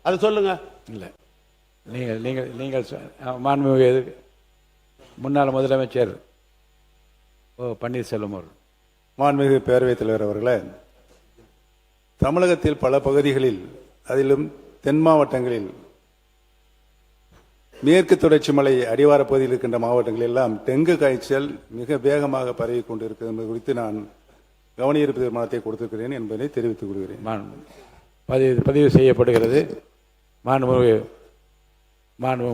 அதை சொல்லுங்க. இல்ல நீங்கள் மாண்புமிகு முன்னாள் முதலமைச்சர் பன்னீர்செல்வம் அவர்கள். மாண்புமிகு பேரவைத் தலைவர் அவர்களே, தமிழகத்தில் பல பகுதிகளில் அதிலும் தென் மாவட்டங்களில் மேற்கு தொடர்ச்சி மலை அடிவார பகுதியில் இருக்கின்ற மாவட்டங்கள் எல்லாம் டெங்கு காய்ச்சல் மிக வேகமாக பரவி கொண்டிருக்கிறது என்பது குறித்து நான் கவனஈர்ப்பு தீர்மானத்தை கொடுத்திருக்கிறேன் என்பதை தெரிவித்துக் கொள்கிறேன். பதிவு செய்யப்படுகிறது. மாண்புமிகு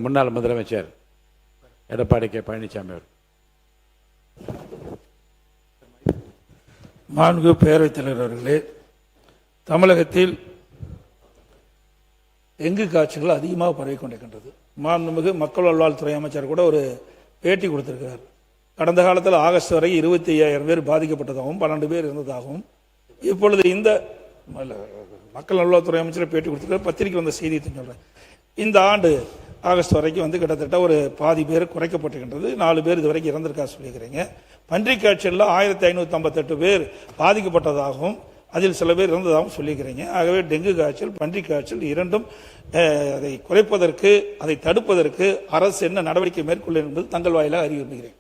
முன்னாள் முதலமைச்சர் எடப்பாடி கே பழனிசாமி அவர்கள். மாண்புமிகு பேரவைத் தலைவர் அவர்களே, தமிழகத்தில் டெங்கு காய்ச்சல்கள் அதிகமாக பரவி கொண்டிருக்கின்றது. மாண்புமிகு மக்கள் நல்வாழ்வுத்துறை அமைச்சர் கூட ஒரு பேட்டி கொடுத்திருக்கிறார். கடந்த காலத்தில் ஆகஸ்ட் வரை 25,000 பேர் பாதிக்கப்பட்டதாகவும் 12 பேர் இருந்ததாகவும், இப்பொழுது இந்த மக்கள் நல்வாழ்வுத்துறை அமைச்சர் பேட்டி கொடுத்திருக்கிறார். பத்திரிகை வந்த செய்தியை சொல்றேன். இந்த ஆண்டு ஆகஸ்ட் வரைக்கும் கிட்டத்தட்ட ஒரு பாதி பேர் குறைக்கப்பட்டிருக்கின்றது. 4 பேர் இதுவரைக்கும் இறந்திருக்கா சொல்லியிருக்கிறீங்க. பன்றிக் காய்ச்சலில் 1558 பேர் பாதிக்கப்பட்டதாகவும் அதில் சில பேர் இறந்ததாகவும் சொல்லியிருக்கிறீங்க. ஆகவே டெங்கு காய்ச்சல் பன்றிக் காய்ச்சல் இரண்டும் அதை குறைப்பதற்கு அதை தடுப்பதற்கு அரசு என்ன நடவடிக்கை மேற்கொள்ளும் என்பது தங்கள் வாயிலாக அறிவிக்கிறேன்.